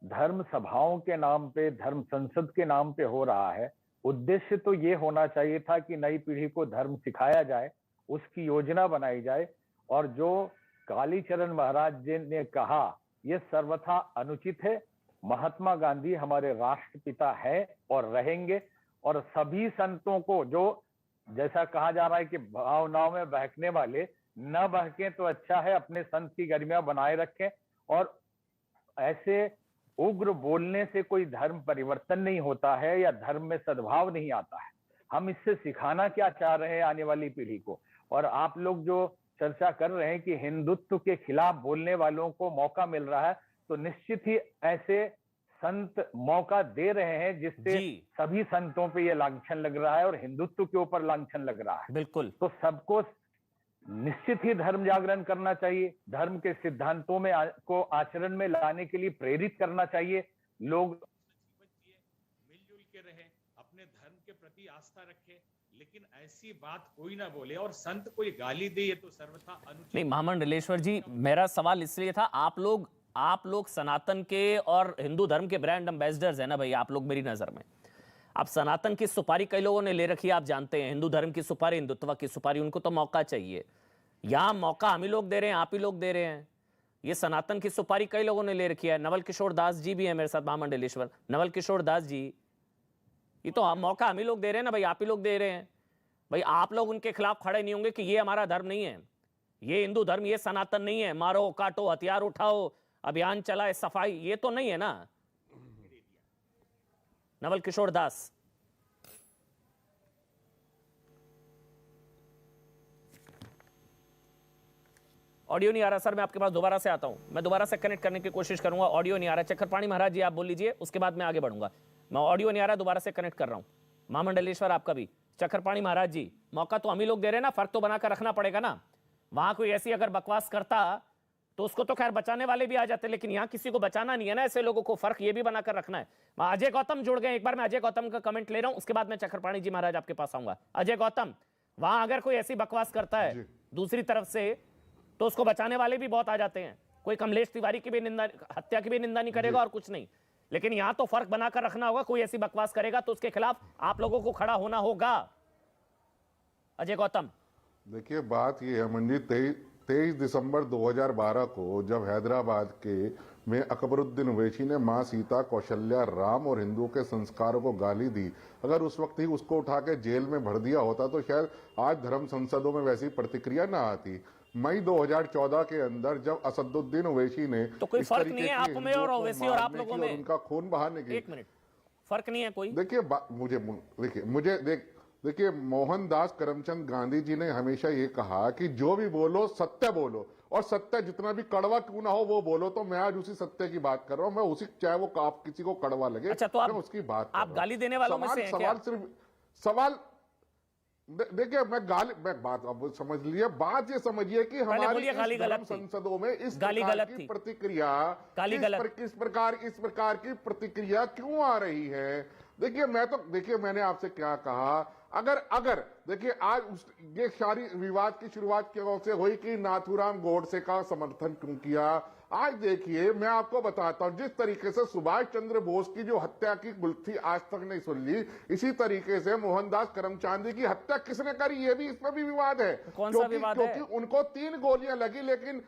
N: धर्म सभाओं के नाम पे, धर्म संसद के नाम पे हो रहा है, उद्देश्य तो ये होना चाहिए था कि नई पीढ़ी को धर्म सिखाया जाए, उसकी योजना बनाई जाए, और जो कालीचरण महाराज जी ने कहा ये सर्वथा अनुचित है। महात्मा गांधी हमारे राष्ट्रपिता है और रहेंगे, और सभी संतों को, जो जैसा कहा जा रहा है कि भावनाओं में बहकने वाले न बहकें तो अच्छा है, अपने संत की गरिमा बनाए रखें। और ऐसे उग्र बोलने से कोई धर्म परिवर्तन नहीं होता है या धर्म में सद्भाव नहीं आता है। हम इससे सिखाना क्या चाह रहे हैं आने वाली पीढ़ी को। और आप लोग जो चर्चा कर रहे हैं कि हिंदुत्व के खिलाफ बोलने वालों को मौका मिल रहा है, तो निश्चित ही ऐसे संत मौका दे रहे हैं जिससे सभी संतों पे ये लांछन लग रहा है और हिंदुत्व के ऊपर लांछन लग रहा है।
K: बिल्कुल,
N: तो सबको निश्चित ही धर्म जागरण करना चाहिए, धर्म के सिद्धांतों में को आचरण में लाने के लिए प्रेरित करना चाहिए। लोग
O: मिलजुल के रहे, अपने धर्म के प्रति आस्था रखे, लेकिन ऐसी बात कोई ना बोले और संत कोई गाली दे ये तो सर्वथा अनुचित।
K: नहीं महामंडलेश्वर जी, मेरा सवाल इसलिए था, आप लोग सनातन के और हिंदू धर्म के ब्रांड एम्बेसडर्स है ना भाई, आप लोग मेरी नजर में। अब सनातन की सुपारी कई लोगों ने ले रखी है, आप जानते हैं, हिंदू धर्म की सुपारी, हिंदुत्व की सुपारी, उनको तो मौका चाहिए। यहाँ मौका हम ही लोग दे रहे हैं, आप ही लोग दे रहे हैं। ये सनातन की सुपारी कई लोगों ने ले रखी है। नवल किशोर दास जी भी है मेरे साथ महामंडलेश्वर, नवल किशोर दास जी, ये तो मौका हम ही लोग दे रहे हैं ना भाई, आप ही लोग दे रहे हैं भाई। आप लोग उनके खिलाफ खड़े नहीं होंगे कि ये हमारा धर्म नहीं है, ये हिंदू धर्म, ये सनातन नहीं है, मारो काटो हथियार उठाओ अभियान चलाए सफाई, ये तो नहीं है ना। नवल किशोर दास, ऑडियो नहीं आ रहा सर, मैं आपके पास दोबारा से आता हूं, मैं दोबारा से कनेक्ट करने की कोशिश करूंगा। ऑडियो नहीं आ रहा। चक्रपाणी महाराज जी आप बोल लीजिए, उसके बाद मैं आगे बढ़ूंगा। मैं ऑडियो नहीं आ रहा, दोबारा से कनेक्ट कर रहा हूं। महामंडलेश्वर आपका भी, चक्रपाणी महाराज जी, मौका तो हम ही लोग दे रहे हैं ना, फर्क तो बनाकर रखना पड़ेगा ना। वहां कोई ऐसी अगर बकवास करता तो उसको तो खैर बचाने वाले भी आ जाते, लेकिन यहाँ किसी को बचाना नहीं है ना ऐसे लोगों को। फर्क ये भी बनाकर रखना है। अजय गौतम जुड़ गए, एक बार मैं अजय गौतम का कमेंट ले रहा हूं, उसके बाद मैं चक्रपाणी जी महाराज आपके पास आऊंगा। अजय गौतम, वहां अगर कोई ऐसी बकवास करता है दूसरी तरफ से तो उसको बचाने वाले भी बहुत आ जाते हैं। कोई कमलेश तिवारी की भी निंदा, हत्या की भी निंदा नहीं करेगा और कुछ नहीं, लेकिन यहां तो फर्क बनाकर रखना होगा। कोई ऐसी बकवास करेगा तो उसके खिलाफ आप लोगों को खड़ा होना होगा। अजय गौतम,
P: देखिए बात ये है मंजीत, 23 दिसंबर 2012 को जब हैदराबाद के में अकबरुद्दीन ओवैसी ने मां सीता, कौशल्या, राम और हिंदुओं के संस्कारों को गाली दी, अगर उस वक्त ही उसको उठा के जेल में भर दिया होता तो शायद आज धर्म संसदों में वैसी प्रतिक्रिया ना आती। मई 2014 के अंदर जब असदुद्दीन ओवैसी ने
K: तो कोई फर्क नहीं है आप में और ओवैसी और आप लोगों में,
P: उनका खून बहाने की,
K: एक मिनट, फर्क नहीं है कोई।
P: देखिए मोहनदास करमचंद गांधी जी ने हमेशा ये कहा कि जो भी बोलो सत्य बोलो, और सत्य जितना भी कड़वा क्यों ना हो वो बोलो। तो मैं आज उसी सत्य की बात कर रहा हूं, मैं उसी, चाहे वो आप किसी को कड़वा लगे,
K: अच्छा, तो
P: मैं उसकी बात
K: आप गाली देने वालों में से हैं क्या?
P: सवाल देखिए, मैं बात अब समझ लिए, बात ये समझिए कि हमारी धर्म संसदों में इस प्रकार की प्रतिक्रिया, इस प्रकार की प्रतिक्रिया क्यों आ रही है? देखिए मैंने आपसे क्या कहा, अगर देखिए आज ये सारी विवाद की शुरुआत से हुई कि नाथूराम गोडसे का समर्थन क्यों किया। आज देखिए मैं आपको बताता हूं, जिस तरीके से सुभाष चंद्र बोस की जो हत्या की गुत्थी आज तक नहीं सुन ली, इसी तरीके से मोहनदास करमचंद की हत्या किसने करी, ये भी, इसमें भी विवाद है।
K: कौन सा विवाद है?
P: क्योंकि उनको 3 गोलियां लगी, लेकिन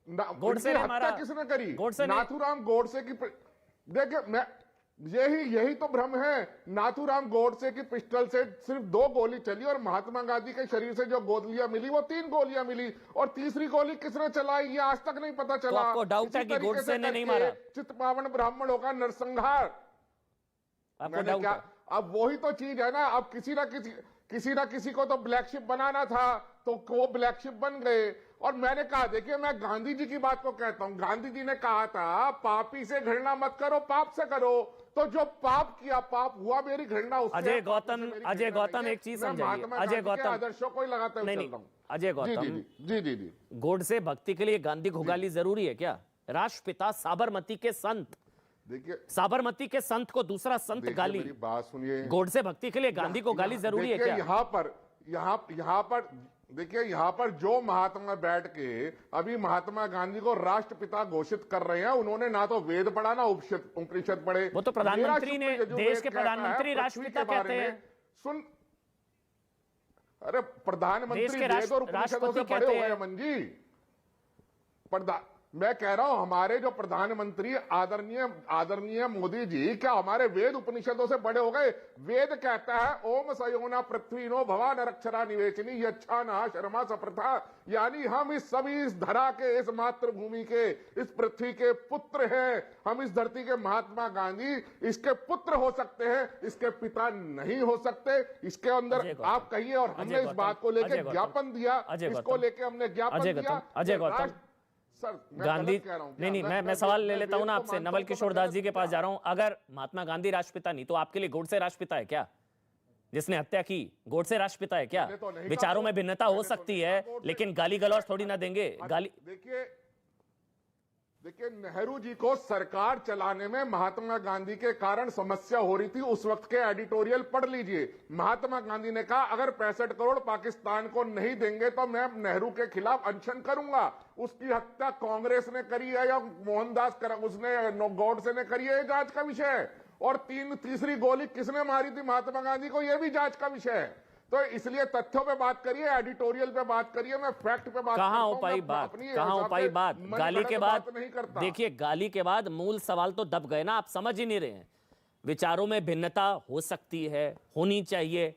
K: गोडसे ने मारा,
P: किसने करी?
K: गोडसे,
P: नाथूराम गोडसे की। देखिए मैं यही तो भ्रम है। नाथूराम गोडसे की पिस्टल से सिर्फ 2 गोली चली और महात्मा गांधी के शरीर से जो गोलियां मिली वो 3 गोलियां मिली, और तीसरी गोली किसने चलाई ये आज तक नहीं पता चला।
K: तो आपको डाउट है कि गोडसे ने नहीं मारा?
P: चित्पावन ब्राह्मणों का नरसंहार,
K: आपको डाउट है?
P: अब वही तो चीज है ना, अब किसी ना किसी को तो ब्लैक शिप बनाना था, तो वो ब्लैक शिप बन गए। और मैंने कहा, देखिए मैं गांधी जी की बात को कहता हूं, गांधी जी ने कहा था पापी से घृणा मत करो, पाप से करो। तो जो पाप किया, पाप हुआ, मेरी घृणा उससे।
K: अजय गौतम एक चीज समझाइए, अजय गौतम
P: आदर्शों को ही लगाते हुए चल रहा हूं।
K: अजय गौतम
P: जी
K: गोडसे भक्ति के लिए गांधी को गाली जरूरी है क्या? राष्ट्रपिता साबरमती के संत,
P: देखिए
K: साबरमती के संत को दूसरा संत गाली,
P: मेरी बात सुनिए,
K: गोडसे भक्ति के लिए गांधी को गाली जरूरी है क्या?
P: यहाँ पर जो महात्मा बैठ के अभी महात्मा गांधी को राष्ट्रपिता घोषित कर रहे हैं, उन्होंने ना तो वेद पढ़ा ना उपनिषद पढ़े।
K: वो तो प्रधानमंत्री ने, देश के प्रधानमंत्री राष्ट्रपिता कहते हैं।
P: सुन, अरे प्रधानमंत्री वेद और उपनिषदों से पढ़े हुए हैं मंजी। मैं कह रहा हूं हमारे जो प्रधानमंत्री आदरणीय मोदी जी, क्या हमारे वेद उपनिषदों से बड़े हो गए? वेद कहता है ओम सयोना पृथ्वी नो भवा नरक्षरा निवेशनी यच्छा ना शर्मा सप्रथा, यानी हम इस सभी इस धरा के, इस मातृभूमि के, इस पृथ्वी के पुत्र हैं। हम इस धरती के महात्मा गांधी इसके पुत्र हो सकते हैं, इसके पिता नहीं हो सकते। इसके अंदर आप कहिए, और हमने इस बात को लेकर ज्ञापन दिया, इसको लेकर हमने ज्ञापन दिया।
K: अजय गौतम, गांधी नहीं, मैं सवाल ले लेता हूं ना आपसे। नवल किशोर दास जी के पास जा रहा हूं। अगर महात्मा गांधी राष्ट्रपिता नहीं, तो आपके लिए गोडसे राष्ट्रपिता है क्या? जिसने हत्या की, गोडसे राष्ट्रपिता है क्या? विचारों में भिन्नता हो सकती है, लेकिन गाली गलौज थोड़ी ना देंगे। गाली
P: देखिए नेहरू जी को सरकार चलाने में महात्मा गांधी के कारण समस्या हो रही थी। उस वक्त के एडिटोरियल पढ़ लीजिए। महात्मा गांधी ने कहा अगर 65 करोड़ पाकिस्तान को नहीं देंगे तो मैं नेहरू के खिलाफ अनशन करूंगा। उसकी हत्या कांग्रेस ने करी है या मोहनदास गोडसे ने करी है, जांच का विषय है। और तीसरी गोली किसने मारी थी महात्मा गांधी को, यह भी जांच का विषय है। तो इसलिए तथ्यों पे बात करिए, एडिटोरियल पे बात करिए, मैं फैक्ट पे बात
K: कहां हो पाई बात? गाली के बाद देखिए, गाली के बाद मूल सवाल तो दब गए ना, आप समझ ही नहीं रहे हैं। विचारों में भिन्नता हो सकती है, होनी चाहिए,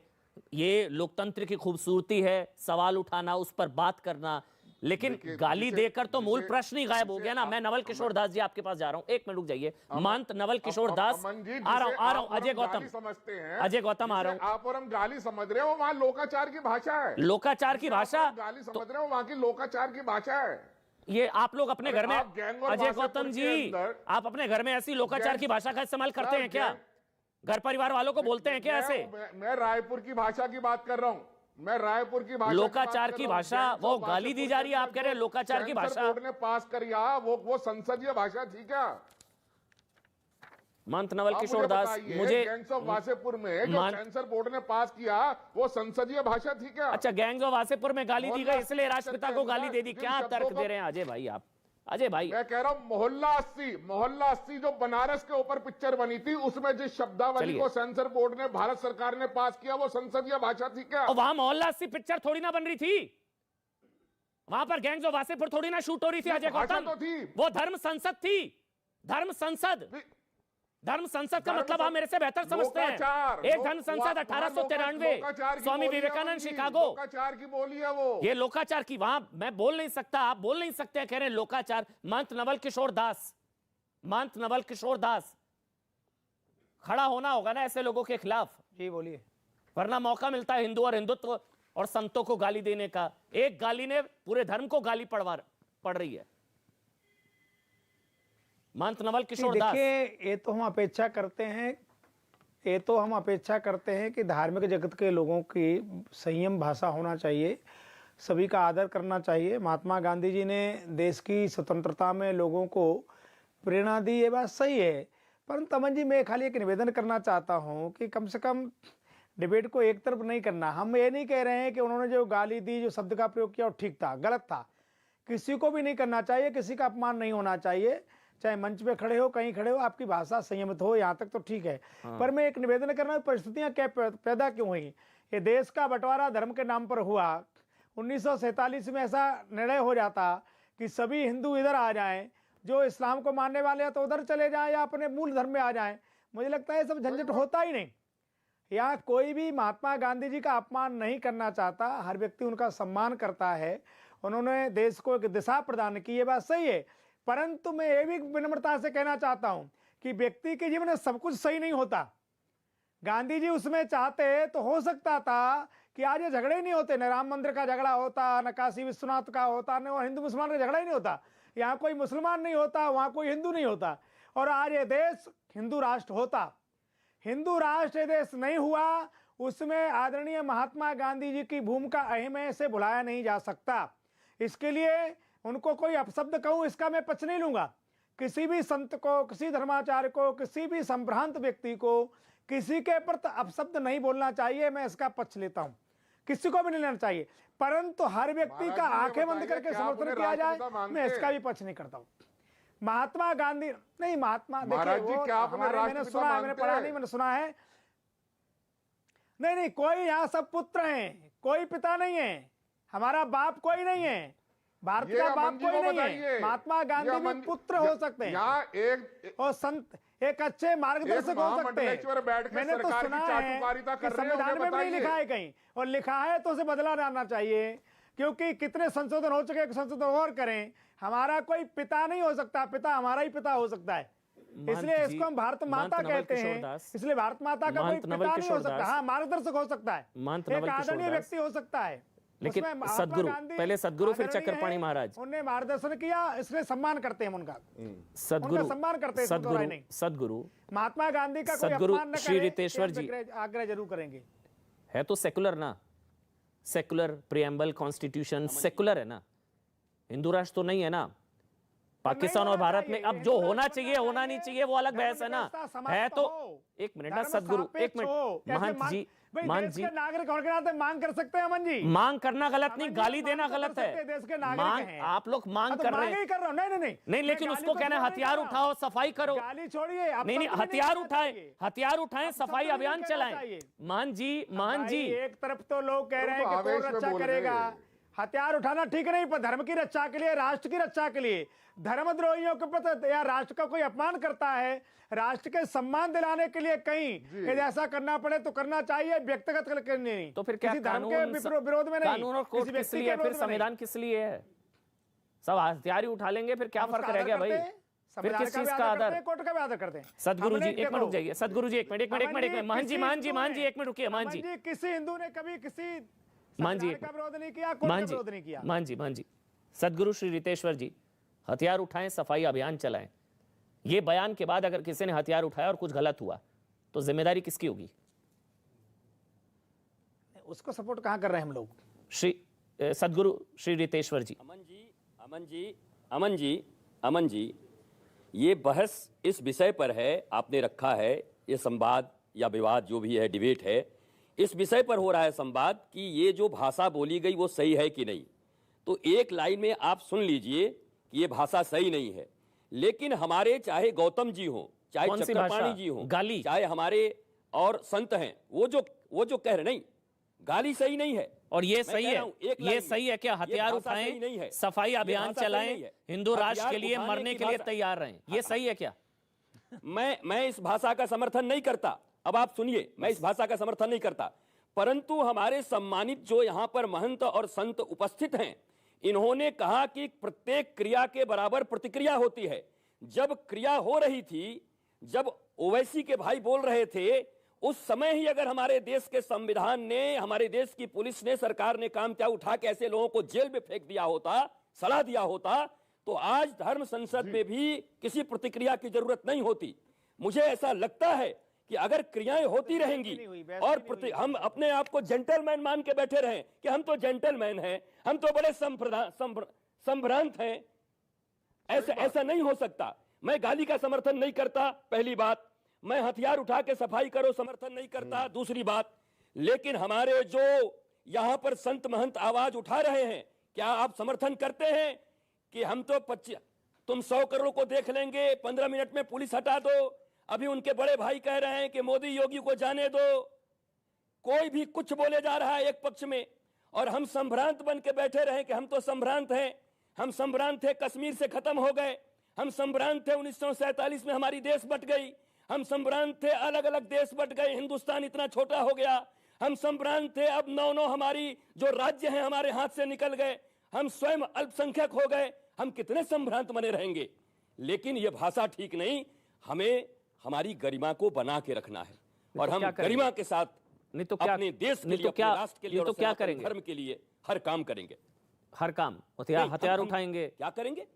K: ये लोकतंत्र की खूबसूरती है, सवाल उठाना, उस पर बात करना, लेकिन गाली देकर तो मूल प्रश्न ही गायब हो गया ना। मैं नवल किशोर दास जी आपके पास जा रहा हूं, 1 मिनट रुक जाइए। महंत नवल किशोर दास, आ रहा हूं। अजय गौतम समझते हैं, अजय गौतम आ रहा हूं।
P: आप और हम गाली समझ रहे हो, वहां लोकाचार की भाषा है।
K: लोकाचार की भाषा
P: गाली समझ रहे हो, वहां की लोकाचार की भाषा है।
K: ये आप लोग अपने घर में, अजय गौतम जी, आप अपने घर में ऐसी लोकाचार की भाषा का इस्तेमाल करते हैं क्या? घर परिवार वालों को बोलते हैं क्या ऐसे?
P: मैं रायपुर की भाषा की बात कर रहा हूं। मैं रायपुर की भाषा
K: लोकाचार की भाषा, वो गाली दी जा रही है, आप कह रहे हैं लोकाचार की भाषा।
P: बोर्ड ने पास करिया, वो संसदीय भाषा थी क्या?
K: महंत नवल किशोर दास, मुझे
P: गैंग्स ऑफ वासेपुर में जो सेंसर बोर्ड ने पास किया वो संसदीय भाषा थी क्या?
K: अच्छा, गैंग्स ऑफ वासेपुर में गाली दी गई इसलिए राष्ट्रपिता को गाली दे दी, क्या तर्क दे रहे हैं अजय भाई आप? अजय भाई,
P: मैं कह रहा हूं मोहल्ला 80 जो बनारस के ऊपर पिक्चर बनी थी, उसमें जिस शब्दावली को सेंसर बोर्ड ने, भारत सरकार ने पास किया, वो संसदीय भाषा थी क्या?
K: और वहां मोहल्ला 80 पिक्चर थोड़ी ना बन रही थी, वहां पर गैंग्स ऑफ वासेपुर थोड़ी ना शूट हो रही थी अजय गौतम, वो धर्म संसद थी, धर्म संसद। धर्म संसद का मतलब आप मेरे से बेहतर समझते हैं। एक धर्म संसद 1893, स्वामी विवेकानंद, शिकागो।
P: लोकाचार की बोली है वो।
K: ये लोकाचार की, वहां मैं बोल नहीं सकता, आप बोल नहीं सकते, कह रहे हैं लोकाचार। महंत नवल किशोर दास, महंत नवल किशोर दास, खड़ा होना होगा ना ऐसे लोगों के खिलाफ।
C: जी बोलिए,
K: वरना मौका मिलता है हिंदू और हिंदुत्व और संतों को गाली देने का। एक गाली ने पूरे धर्म को गाली पड़ रही है। महंत नवल किशोर दास,
Q: देखिए, ये तो हम अपेक्षा करते हैं कि धार्मिक जगत के लोगों की संयम भाषा होना चाहिए, सभी का आदर करना चाहिए। महात्मा गांधी जी ने देश की स्वतंत्रता में लोगों को प्रेरणा दी, ये बात सही है। परंतु तमन जी, मैं खाली एक निवेदन करना चाहता हूँ कि कम से कम डिबेट को एक तरफ नहीं करना। हम ये नहीं कह रहे हैं कि उन्होंने जो गाली दी, जो शब्द का प्रयोग किया वो ठीक था, गलत था, किसी को भी नहीं करना चाहिए, किसी का अपमान नहीं होना चाहिए, चाहे मंच पे खड़े हो, कहीं खड़े हो, आपकी भाषा संयमित हो, यहाँ तक तो ठीक है। पर मैं एक निवेदन कर रहा हूँ, परिस्थितियाँ क्या पैदा क्यों हुई? ये देश का बंटवारा धर्म के नाम पर हुआ। 1947 में ऐसा निर्णय हो जाता कि सभी हिंदू इधर आ जाएं, जो इस्लाम को मानने वाले हैं तो उधर चले जाएं या अपने मूल धर्म में आ जाएं। मुझे लगता है ये सब झंझट होता ही नहीं। यहाँ कोई भी महात्मा गांधी जी का अपमान नहीं करना चाहता, हर व्यक्ति उनका सम्मान करता है। उन्होंने देश को एक दिशा प्रदान की, ये बात सही है। परंतु मैं ये भी विनम्रता से कहना चाहता हूं कि व्यक्ति के जीवन में सब कुछ सही नहीं होता। गांधी जी उसमें चाहते तो हो सकता था कि आज ये झगड़े ही नहीं होते, न राम मंदिर का झगड़ा होता, न काशी विश्वनाथ का होता, न हिंदू मुसलमान का झगड़ा ही नहीं होता। यहाँ कोई मुसलमान नहीं होता, वहाँ कोई हिंदू नहीं होता, और आज ये देश हिंदू राष्ट्र होता। हिंदू राष्ट्र देश नहीं हुआ, उसमें आदरणीय महात्मा गांधी जी की भूमिका अहम है, इसे भुलाया नहीं जा सकता। इसके लिए उनको कोई अपशब्द कहूं, इसका मैं पक्ष नहीं लूंगा। किसी भी संत को, किसी धर्माचार्य को, किसी भी संभ्रांत व्यक्ति को किसी के प्रति अपशब्द नहीं बोलना चाहिए, मैं इसका पक्ष लेता हूं, किसी को भी नहीं लेना चाहिए। परंतु हर व्यक्ति का आंखें बंद करके समर्थन किया जाए, मैं इसका भी पक्ष नहीं करता हूं। महात्मा गांधी नहीं, महात्मा देखिए, मैंने सुना है, मैंने पढ़ा नहीं, मैंने सुना है। नहीं, कोई यहाँ सब पुत्र हैं, कोई पिता नहीं है, हमारा बाप कोई नहीं है, भारत का बाप कोई नहीं है। महात्मा गांधी भी पुत्र हो सकते हैं और संत, एक अच्छे मार्गदर्शक हो सकते हैं। मैंने तो सुना है कि संविधान में भी नहीं लिखा है कहीं, और लिखा है तो उसे बदला जाना चाहिए, क्योंकि कितने संशोधन हो चुके, संशोधन और करें। हमारा कोई पिता नहीं हो सकता, पिता हमारा ही पिता हो सकता है, इसलिए इसको हम भारत माता कहते हैं। इसलिए भारत माता का कोई पिता नहीं हो सकता, हाँ मार्गदर्शक हो सकता है, एक आदरणीय व्यक्ति हो सकता है।
K: लेकिन सदगुरु, पहले सदगुरु फिर चक्रपाणी महाराज,
Q: उन्होंने मार्गदर्शन किया, इसलिए सम्मान करते हैं उनका,
K: सदगुरु
Q: सम्मान करते हैं।
K: सदगुरु
Q: महात्मा गांधी का कोई अपमान न करे,
K: श्री रितेश्वर जी
Q: आग्रह जरूर करेंगे।
K: है तो सेकुलर ना, सेकुलर प्रियम्बल कॉन्स्टिट्यूशन सेकुलर है ना, हिंदू राष्ट्र तो नहीं है ना। पाकिस्तान और भारत में अब जो होना चाहिए होना नहीं चाहिए वो अलग बहस है ना। है तो एक मिनट ना सदगुरु, एक मिनट, महंत जी
Q: नागरिक होने के नाते मांग कर सकते हैं। अमन जी,
K: मांग करना गलत नहीं, गाली देना गलत है।
Q: देश के नागरिक हैं,
K: आप लोग मांग कर रहे हैं। नहीं, लेकिन उसको कहना है हथियार उठाओ, सफाई करो।
Q: गाली छोड़िए,
K: नहीं, हथियार उठाएं, सफाई अभियान चलाएं। मान जी,
Q: एक तरफ तो लोग कह रहे हैं कि कौन रक्षा करेगा, हथियार उठाना ठीक नहीं, पर धर्म की रक्षा के लिए, राष्ट्र की रक्षा के लिए, धर्मद्रोहियों के प्रति या राष्ट्र का कोई अपमान करता है, राष्ट्र के सम्मान दिलाने के लिए कहीं यदि ऐसा करना पड़े तो करना चाहिए, व्यक्तिगत करके नहीं।
K: तो फिर क्या
Q: धर्म के विरोध में नहीं,
K: कानून और कोर्ट किस लिए है, फिर संविधान किस लिए है? सब हथियार ही उठा लेंगे, फिर क्या फर्क रह गया भाई? फिर किस चीज का आदर?
Q: कोर्ट का भी आदर करते हैं।
K: सदगुरु जी एक मिनट रुक जाइए, सदगुरु जी एक मिनट, महन जी एक मिनट रुकिए। महन जी,
Q: किसी हिंदू ने कभी किसी
K: मान जी
Q: का विरोध नहीं किया, कोई विरोध नहीं किया।
K: मान जी, सदगुरु श्री रितेश्वर जी, हथियार उठाएं, सफाई अभियान चलाएं। ये बयान के बाद अगर किसी ने हथियार उठाया और कुछ गलत हुआ तो जिम्मेदारी किसकी होगी?
Q: उसको सपोर्ट कहाँ कर रहे हैं हम लोग?
K: श्री सदगुरु श्री रितेश्वर जी।
M: अमन जी, ये बहस इस विषय पर है, आपने रखा है ये संवाद या विवाद जो भी है, डिबेट है, इस विषय पर हो रहा है संवाद कि ये जो भाषा बोली गई वो सही है कि नहीं। तो एक लाइन में आप सुन लीजिए कि ये भाषा सही नहीं है, लेकिन हमारे चाहे गौतम जी हो, चाहे चक्रपाणी जी हो,
K: गाली,
M: चाहे हमारे और संत हैं, वो जो कह रहे नहीं, गाली सही नहीं है।
K: और ये सही है, ये सही है क्या? हथियार उठाएं, सफाई अभियान चलाएं, हिंदू राष्ट्र के लिए मरने के लिए तैयार रहें, ये सही है क्या?
M: मैं इस भाषा का समर्थन नहीं करता। अब आप सुनिए, मैं इस भाषा का समर्थन नहीं करता, परंतु हमारे सम्मानित जो यहाँ पर महंत और संत उपस्थित हैं, इन्होंने कहा कि प्रत्येक क्रिया के बराबर प्रतिक्रिया होती है। जब क्रिया हो रही थी, जब ओवैसी के भाई बोल रहे थे, उस समय ही अगर हमारे देश के संविधान ने, हमारे देश की पुलिस ने, सरकार ने काम क्या उठा के ऐसे लोगों को जेल में फेंक दिया होता, सलाह दिया होता, तो आज धर्म संसद में भी किसी प्रतिक्रिया की जरूरत नहीं होती। मुझे ऐसा लगता है कि अगर क्रियाएं होती रहेंगी और हम अपने आप को जेंटलमैन मान के बैठे रहें कि हम तो जेंटलमैन हैं, हम तो बड़े संभ्रांत हैं, ऐसा नहीं हो सकता। मैं गाली का समर्थन नहीं करता, पहली बात। मैं हथियार उठा के सफाई करो समर्थन नहीं करता, दूसरी बात। लेकिन हमारे जो यहां पर संत महंत आवाज उठा रहे हैं, क्या आप समर्थन करते हैं कि हम तो तुम 100 करोड़ को देख लेंगे, 15 मिनट में पुलिस हटा दो? अभी उनके बड़े भाई कह रहे हैं कि मोदी योगी को जाने दो। कोई भी कुछ बोले जा रहा है एक पक्ष में, और हम संभ्रांत बन के बैठे रहे कि हम तो संभ्रांत हैं। हम संभ्रांत थे, कश्मीर से खत्म हो गए। हम संभ्रांत थे, 1947 में हमारी देश बट गई। हम संभ्रांत थे, अलग अलग देश बट गए, हिंदुस्तान इतना छोटा हो गया। हम संभ्रांत थे, अब 9 हमारी जो राज्य हैं हमारे हाथ से निकल गए। हम स्वयं अल्पसंख्यक हो गए। हम कितने संभ्रांत बने रहेंगे? लेकिन यह भाषा ठीक नहीं। हमें हमारी गरिमा को बना के रखना है, और हम गरिमा के साथ
K: नहीं तो क्या,
M: अपने देश के लिए, अपने राष्ट्र के लिए, तो क्या करेंगे? धर्म के लिए हर काम करेंगे।
K: हर काम हथियार उठाएंगे।
M: क्या करेंगे?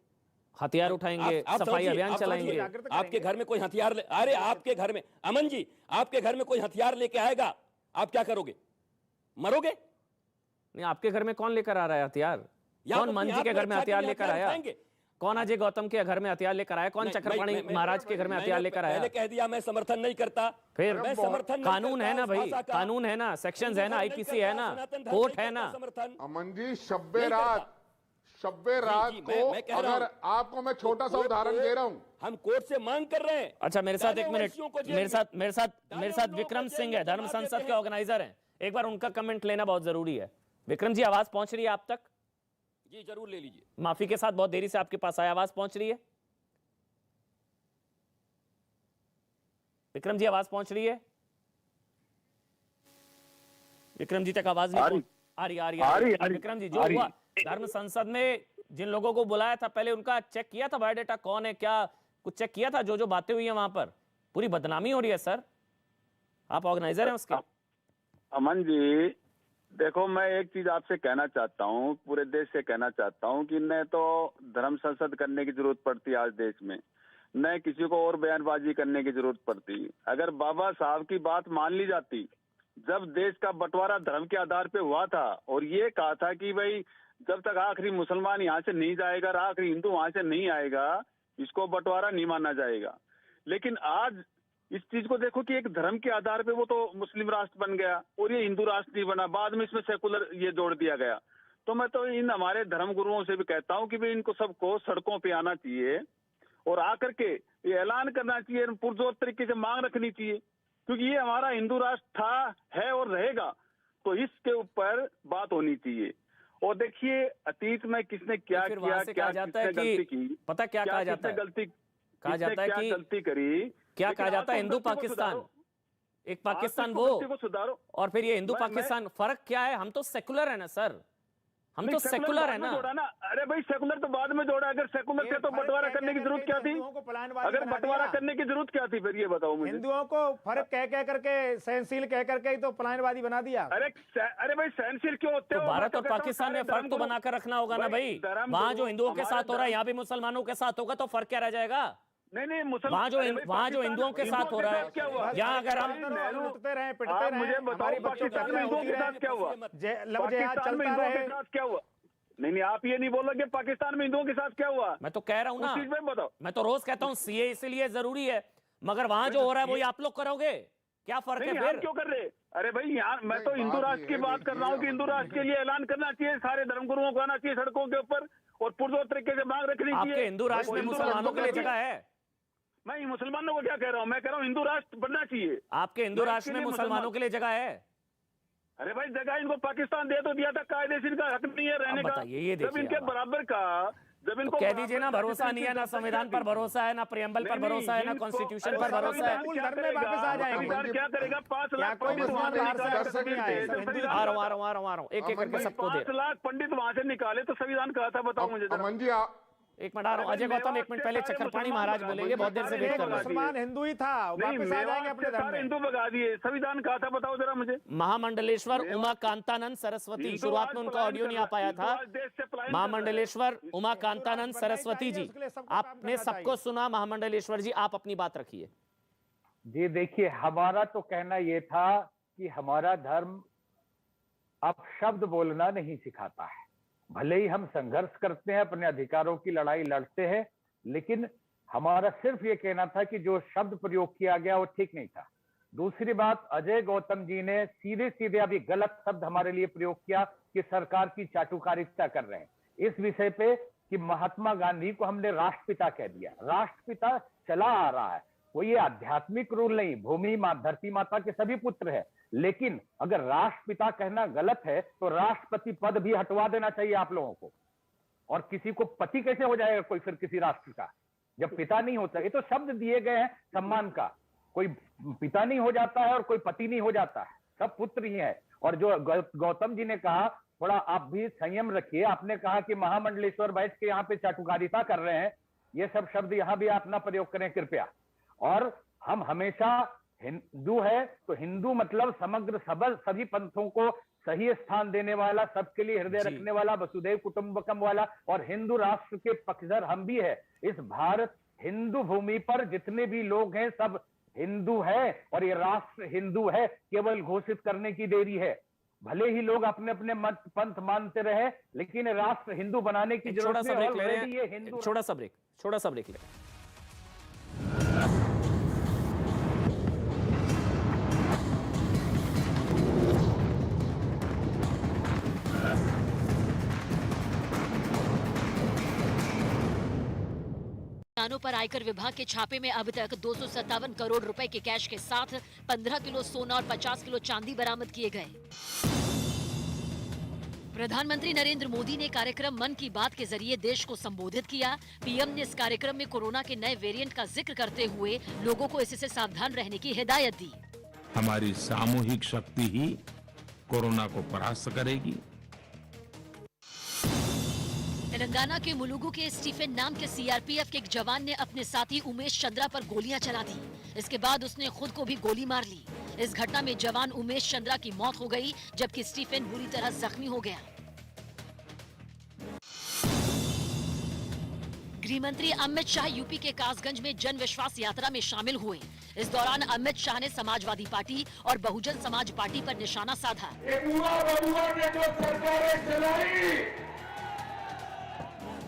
K: हथियार उठाएंगे, सफाई अभियान चलाएंगे।
M: आपके घर में कोई हथियार अरे आपके घर में, अमन जी, आपके घर में कोई हथियार लेके आएगा, आप क्या करोगे? मरोगे?
K: नहीं, आपके घर में कौन लेकर आ रहा है हथियार? कौन मन जी के घर में हथियार लेकर आया? कौन अजय गौतम के घर में हथियार लेकर आया? कौन चक्रपाणी महाराज के घर में हथियार लेकर आया?
M: पहले कह दिया मैं समर्थन नहीं करता।
K: फिर मैं समर्थन, कानून है ना भाई, कानून है ना, सेक्शंस है ना, आईपीसी है ना, कोर्ट है ना।
P: अमन जी, शब्बे रात को अगर आपको मैं छोटा सा उदाहरण दे रहा हूँ,
M: हम कोर्ट से मांग कर रहे हैं।
K: अच्छा, मेरे साथ एक मिनट, मेरे साथ विक्रम सिंह है, धर्म संसद के ऑर्गेनाइजर हैं। एक बार उनका कमेंट लेना बहुत जरूरी है। विक्रम जी, आवाज पहुंच रही है आप तक?
M: जी जरूर ले लीजिए।
K: माफी के साथ बहुत देरी से आपके पास आया, आवाज पहुंच रही है? विक्रम जी, आवाज पहुंच रही है? विक्रम जी तक आवाज नहीं आ रही। विक्रम जी, जो हुआ धर्म संसद में, जिन लोगों को बुलाया था, पहले उनका चेक किया था बायोडेटा, कौन है क्या, कुछ चेक किया था? जो बातें हुई है वहां पर, पूरी बदनामी हो रही है सर। आप ऑर्गेनाइजर हैं उसके।
R: अमन जी, देखो, मैं एक चीज आपसे कहना चाहता हूँ, पूरे देश से कहना चाहता हूँ कि न तो धर्म संसद करने की जरूरत पड़ती आज देश में, न किसी को और बयानबाजी करने की जरूरत पड़ती। अगर बाबा साहब की बात मान ली जाती, जब देश का बंटवारा धर्म के आधार पे हुआ था और ये कहा था कि भाई जब तक आखिरी मुसलमान यहाँ से नहीं जाएगा, आखिरी हिंदू वहां से नहीं आएगा, इसको बंटवारा नहीं माना जाएगा। लेकिन आज इस चीज को देखो कि एक धर्म के आधार पे वो तो मुस्लिम राष्ट्र बन गया और ये हिंदू राष्ट्र नहीं बना, बाद में इसमें सेकुलर ये जोड़ दिया गया। तो मैं तो इन हमारे धर्म गुरुओं से भी कहता हूँ कि भाई इनको सबको सड़कों पे आना चाहिए और आकर के ये ऐलान करना चाहिए, पुरजोर तरीके से मांग रखनी चाहिए, क्योंकि ये हमारा हिंदू राष्ट्र था, है और रहेगा, तो इसके ऊपर बात होनी चाहिए। और देखिए, अतीत में किसने क्या किया, क्या किसने गलती की,
K: पता क्या कहा जाता है? कहा जाता है कि
R: गलती करी,
K: क्या कहा जाता है? हिंदू पाकिस्तान, एक पाकिस्तान वो,
R: सुधारो,
K: और फिर ये हिंदू पाकिस्तान। फर्क क्या है? हम तो सेकुलर है ना सर, हम तो सेकुलर है ना।
R: अरे भाई, सेकुलर तो बाद में जोड़ा। अगर सेकुलर थे तो बंटवारा करने की जरूरत क्या थी? अगर बंटवारा करने की जरूरत क्या थी फिर, ये बताओ मुझे।
Q: हिंदुओं को फर्क कह करके, सहनशील कह करके ही तो पलायनवादी बना दिया।
R: अरे भाई, सहनशील क्यों होते हो?
K: भारत और पाकिस्तान में फर्क तो बनाकर रखना होगा ना भाई। वहाँ जो हिंदुओं के साथ हो रहा है, यहाँ भी मुसलमानों के साथ होगा, तो फर्क क्या रह जाएगा?
R: नहीं
K: वहाँ जो हिंदुओं के साथ हो रहा है, यहाँ अगर हम
Q: लूटते रहे, पिटते रहे,
R: मुझे बताओ पाकिस्तान में हिंदुओं के साथ क्या हुआ? पाकिस्तान में हिंदुओं के साथ क्या हुआ? नहीं, आप ये नहीं बोल रहे कि पाकिस्तान में हिंदुओं के साथ क्या हुआ?
K: मैं तो कह रहा हूँ ना,
R: उस चीज में बताओ।
K: मैं तो रोज कहता हूँ सीए इसलिए जरूरी है, मगर वहाँ जो हो रहा है वही आप लोग करोगे, क्या फर्क है फिर?
R: क्यों कर रहे? अरे भाई यहाँ मैं तो हिंदू राष्ट्र की बात कर रहा हूँ कि हिंदू राष्ट्र के लिए ऐलान करना चाहिए, सारे धर्मगुरुओं को आना चाहिए सड़कों के ऊपर और पुरजोर तरीके से मांग रखनी चाहिए।
K: आपके हिंदू राष्ट्र में मुसलमानों के लिए जगह है?
R: मैं मुसलमानों को क्या कह रहा हूँ, मैं कह रहा हूँ हिंदू राष्ट्र बनना चाहिए।
K: आपके हिंदू राष्ट्र में मुसलमानों के लिए जगह है?
R: अरे भाई जगह इनको पाकिस्तान दे तो दिया था, कायदे से इनका हक नहीं है रहने का। जब इनके बराबर का, जब इनको
K: कह दीजिए ना, भरोसा नहीं है, ना संविधान पर भरोसा है, ना प्रियम्बल पर भरोसा है, ना कॉन्स्टिट्यूशन पर भरोसा है।
R: संविधान क्या करेगा? 5 लाख पंडित वहां से निकाले,
K: आ रहा हूँ एक करके सबको दे।
R: 5 लाख पंडित वहां से निकाले तो संविधान कहा था, बताओ मुझे।
K: एक मिनट आ रहा हूँ अजय गौतम, एक मिनट पहले चक्रपाणी महाराज बोलेंगे, बहुत देर से वेट कर रहे हैं।
Q: मुसलमान हिंदू ही था, वापस आ जाएंगे अपने धर्म में।
R: हिंदू भगा दिए, संविधान कहा था, बताओ जरा मुझे।
K: महामंडलेश्वर उमा कांतानंद सरस्वती, शुरुआत में उनका ऑडियो नहीं आ पाया था। महामंडलेश्वर उमा कांतानंद सरस्वती जी, आपने सबको सुना। महामंडलेश्वर जी आप अपनी बात रखिए।
N: जी देखिए, हमारा तो कहना यह था कि हमारा धर्म अब शब्द बोलना नहीं सिखाता है। भले ही हम संघर्ष करते हैं, अपने अधिकारों की लड़ाई लड़ते हैं, लेकिन हमारा सिर्फ ये कहना था कि जो शब्द प्रयोग किया गया वो ठीक नहीं था। दूसरी बात, अजय गौतम जी ने सीधे सीधे अभी गलत शब्द हमारे लिए प्रयोग किया कि सरकार की चाटुकारिता कर रहे हैं इस विषय पे कि महात्मा गांधी को हमने राष्ट्रपिता कह दिया। राष्ट्रपिता चला आ रहा है, वो ये आध्यात्मिक रूल नहीं, भूमि माँ धरती माता के सभी पुत्र है, लेकिन अगर राष्ट्रपिता कहना गलत है तो राष्ट्रपति पद भी हटवा देना चाहिए आप लोगों को। और किसी को पति कैसे हो जाएगा कोई फिर किसी राष्ट्र का, जब पिता नहीं होता? ये तो शब्द दिए गए हैं सम्मान का, कोई पिता नहीं हो जाता है और कोई पति नहीं हो जाता है, सब पुत्र ही है। और जो गौतम जी ने कहा, थोड़ा आप भी संयम रखिए, आपने कहा कि महामंडलेश्वर बैठ के यहाँ पे चाटुकारिता कर रहे हैं, ये सब शब्द यहाँ भी आप ना प्रयोग करें कृपया। और हम हमेशा हिंदू है तो हिंदू मतलब समग्र सभी पंथों को सही स्थान देने वाला, सबके लिए हृदय रखने वाला, वसुधैव कुटुंबकम वाला, और हिंदू राष्ट्र के पक्षधर हम भी है। इस भारत हिंदू भूमि पर जितने भी लोग हैं सब हिंदू है और ये राष्ट्र हिंदू है, केवल घोषित करने की देरी है। भले ही लोग अपने अपने मत पंथ मानते रहे, लेकिन राष्ट्र हिंदू बनाने की जरूरत है।
K: छोटा सा ब्रेक ले।
A: दुकानों पर आयकर विभाग के छापे में अब तक 257 करोड़ रुपए के कैश के साथ 15 किलो सोना और 50 किलो चांदी बरामद किए गए। प्रधानमंत्री नरेंद्र मोदी ने कार्यक्रम मन की बात के जरिए देश को संबोधित किया। पीएम ने इस कार्यक्रम में कोरोना के नए वेरिएंट का जिक्र करते हुए लोगों को इससे सावधान रहने की हिदायत दी।
D: हमारी सामूहिक शक्ति ही कोरोना को परास्त करेगी।
A: तेलंगाना के मुलुगु के स्टीफेन नाम के सीआरपीएफ के एक जवान ने अपने साथी उमेश चंद्रा पर गोलियां चला दी। इसके बाद उसने खुद को भी गोली मार ली। इस घटना में जवान उमेश चंद्रा की मौत हो गई, जबकि स्टीफेन बुरी तरह जख्मी हो गया। गृहमंत्री अमित शाह यूपी के कासगंज में जन विश्वास यात्रा में शामिल हुए। इस दौरान अमित शाह ने समाजवादी पार्टी और बहुजन समाज पार्टी पर निशाना साधा।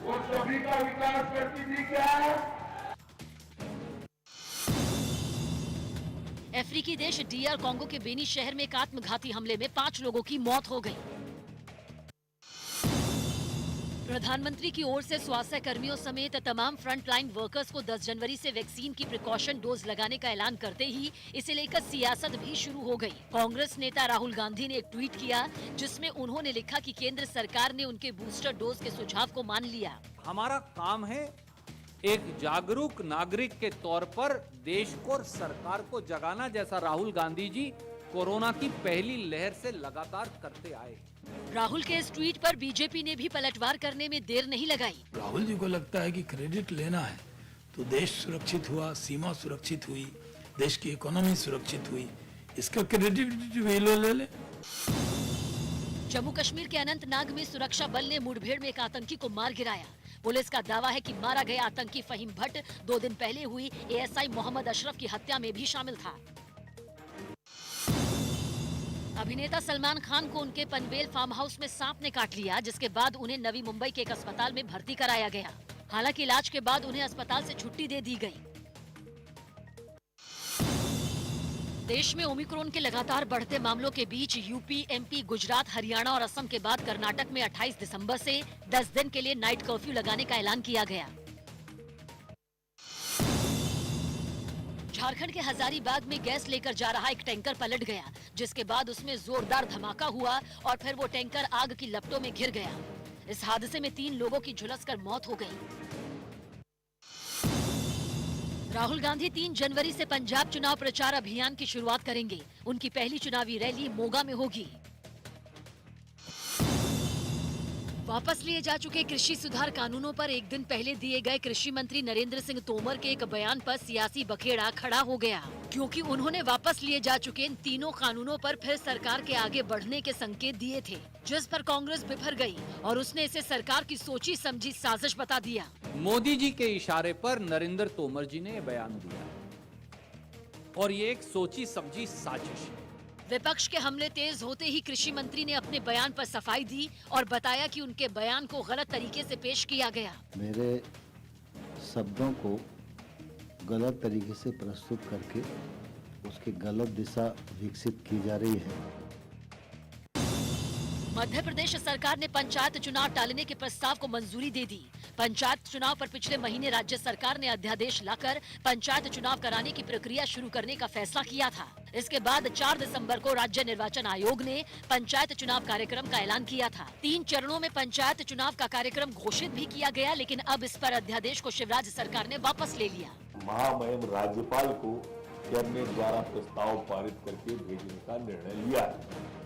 B: वो सभी का विकास करती थी क्या?
A: अफ्रीकी देश डीआर कांगो के बेनी शहर में एक आत्मघाती हमले में 5 लोगों की मौत हो गई। प्रधानमंत्री की ओर से स्वास्थ्य कर्मियों समेत तमाम फ्रंटलाइन वर्कर्स को 10 जनवरी से वैक्सीन की प्रिकॉशन डोज लगाने का ऐलान करते ही इसे लेकर सियासत भी शुरू हो गई। कांग्रेस नेता राहुल गांधी ने एक ट्वीट किया, जिसमें उन्होंने लिखा कि केंद्र सरकार ने उनके बूस्टर डोज के सुझाव को मान लिया।
E: हमारा काम है एक जागरूक नागरिक के तौर पर देश को और सरकार को जगाना, जैसा राहुल गांधी जी कोरोना की पहली लहर से लगातार करते आए।
A: राहुल के इस ट्वीट पर बीजेपी ने भी पलटवार करने में देर नहीं लगाई।
F: राहुल जी को लगता है कि क्रेडिट लेना है तो देश सुरक्षित हुआ, सीमा सुरक्षित हुई, देश की इकोनॉमी सुरक्षित हुई, इसका क्रेडिट भी ले ले।
A: जम्मू कश्मीर के अनंतनाग में सुरक्षा बल ने मुठभेड़ में एक आतंकी को मार गिराया। पुलिस का दावा है कि मारा गया आतंकी फहीम भट्ट 2 दिन पहले हुई एएसआई मोहम्मद अशरफ की हत्या में भी शामिल था। अभिनेता सलमान खान को उनके पनवेल फार्म हाउस में सांप ने काट लिया, जिसके बाद उन्हें नवी मुंबई के एक अस्पताल में भर्ती कराया गया। हालांकि इलाज के बाद उन्हें अस्पताल से छुट्टी दे दी गई। देश में ओमिक्रॉन के लगातार बढ़ते मामलों के बीच यूपी, एमपी, गुजरात, हरियाणा और असम के बाद कर्नाटक में 28 दिसंबर से 10 दिन के लिए नाइट कर्फ्यू लगाने का ऐलान किया गया। झारखंड के हजारीबाग में गैस लेकर जा रहा एक टैंकर पलट गया, जिसके बाद उसमें जोरदार धमाका हुआ और फिर वो टैंकर आग की लपटों में घिर गया। इस हादसे में 3 लोगों की झुलसकर मौत हो गई। राहुल गांधी 3 जनवरी से पंजाब चुनाव प्रचार अभियान की शुरुआत करेंगे। उनकी पहली चुनावी रैली मोगा में होगी। वापस लिए जा चुके कृषि सुधार कानूनों पर एक दिन पहले दिए गए कृषि मंत्री नरेंद्र सिंह तोमर के एक बयान पर सियासी बखेड़ा खड़ा हो गया, क्योंकि उन्होंने वापस लिए जा चुके इन तीनों कानूनों पर फिर सरकार के आगे बढ़ने के संकेत दिए थे, जिस पर कांग्रेस बिफर गई और उसने इसे सरकार की सोची समझी साजिश बता दिया।
E: मोदी जी के इशारे पर नरेंद्र तोमर जी ने बयान दिया और ये एक सोची समझी साजिश है।
A: विपक्ष के हमले तेज होते ही कृषि मंत्री ने अपने बयान पर सफाई दी और बताया कि उनके बयान को गलत तरीके से पेश किया गया।
G: मेरे शब्दों को गलत तरीके से प्रस्तुत करके उसकी गलत दिशा विकसित की जा रही है।
A: मध्य प्रदेश सरकार ने पंचायत चुनाव टालने के प्रस्ताव को मंजूरी दे दी। पंचायत चुनाव पर पिछले महीने राज्य सरकार ने अध्यादेश लाकर पंचायत चुनाव कराने की प्रक्रिया शुरू करने का फैसला किया था। इसके बाद 4 दिसंबर को राज्य निर्वाचन आयोग ने पंचायत चुनाव कार्यक्रम का ऐलान किया था। 3 चरणों में पंचायत चुनाव का कार्यक्रम घोषित भी किया गया, लेकिन अब इस पर अध्यादेश को शिवराज सरकार ने वापस ले लिया।
S: महामहिम राज्यपाल को कैबिनेट द्वारा प्रस्ताव पारित करके भेजने का निर्णय लिया है।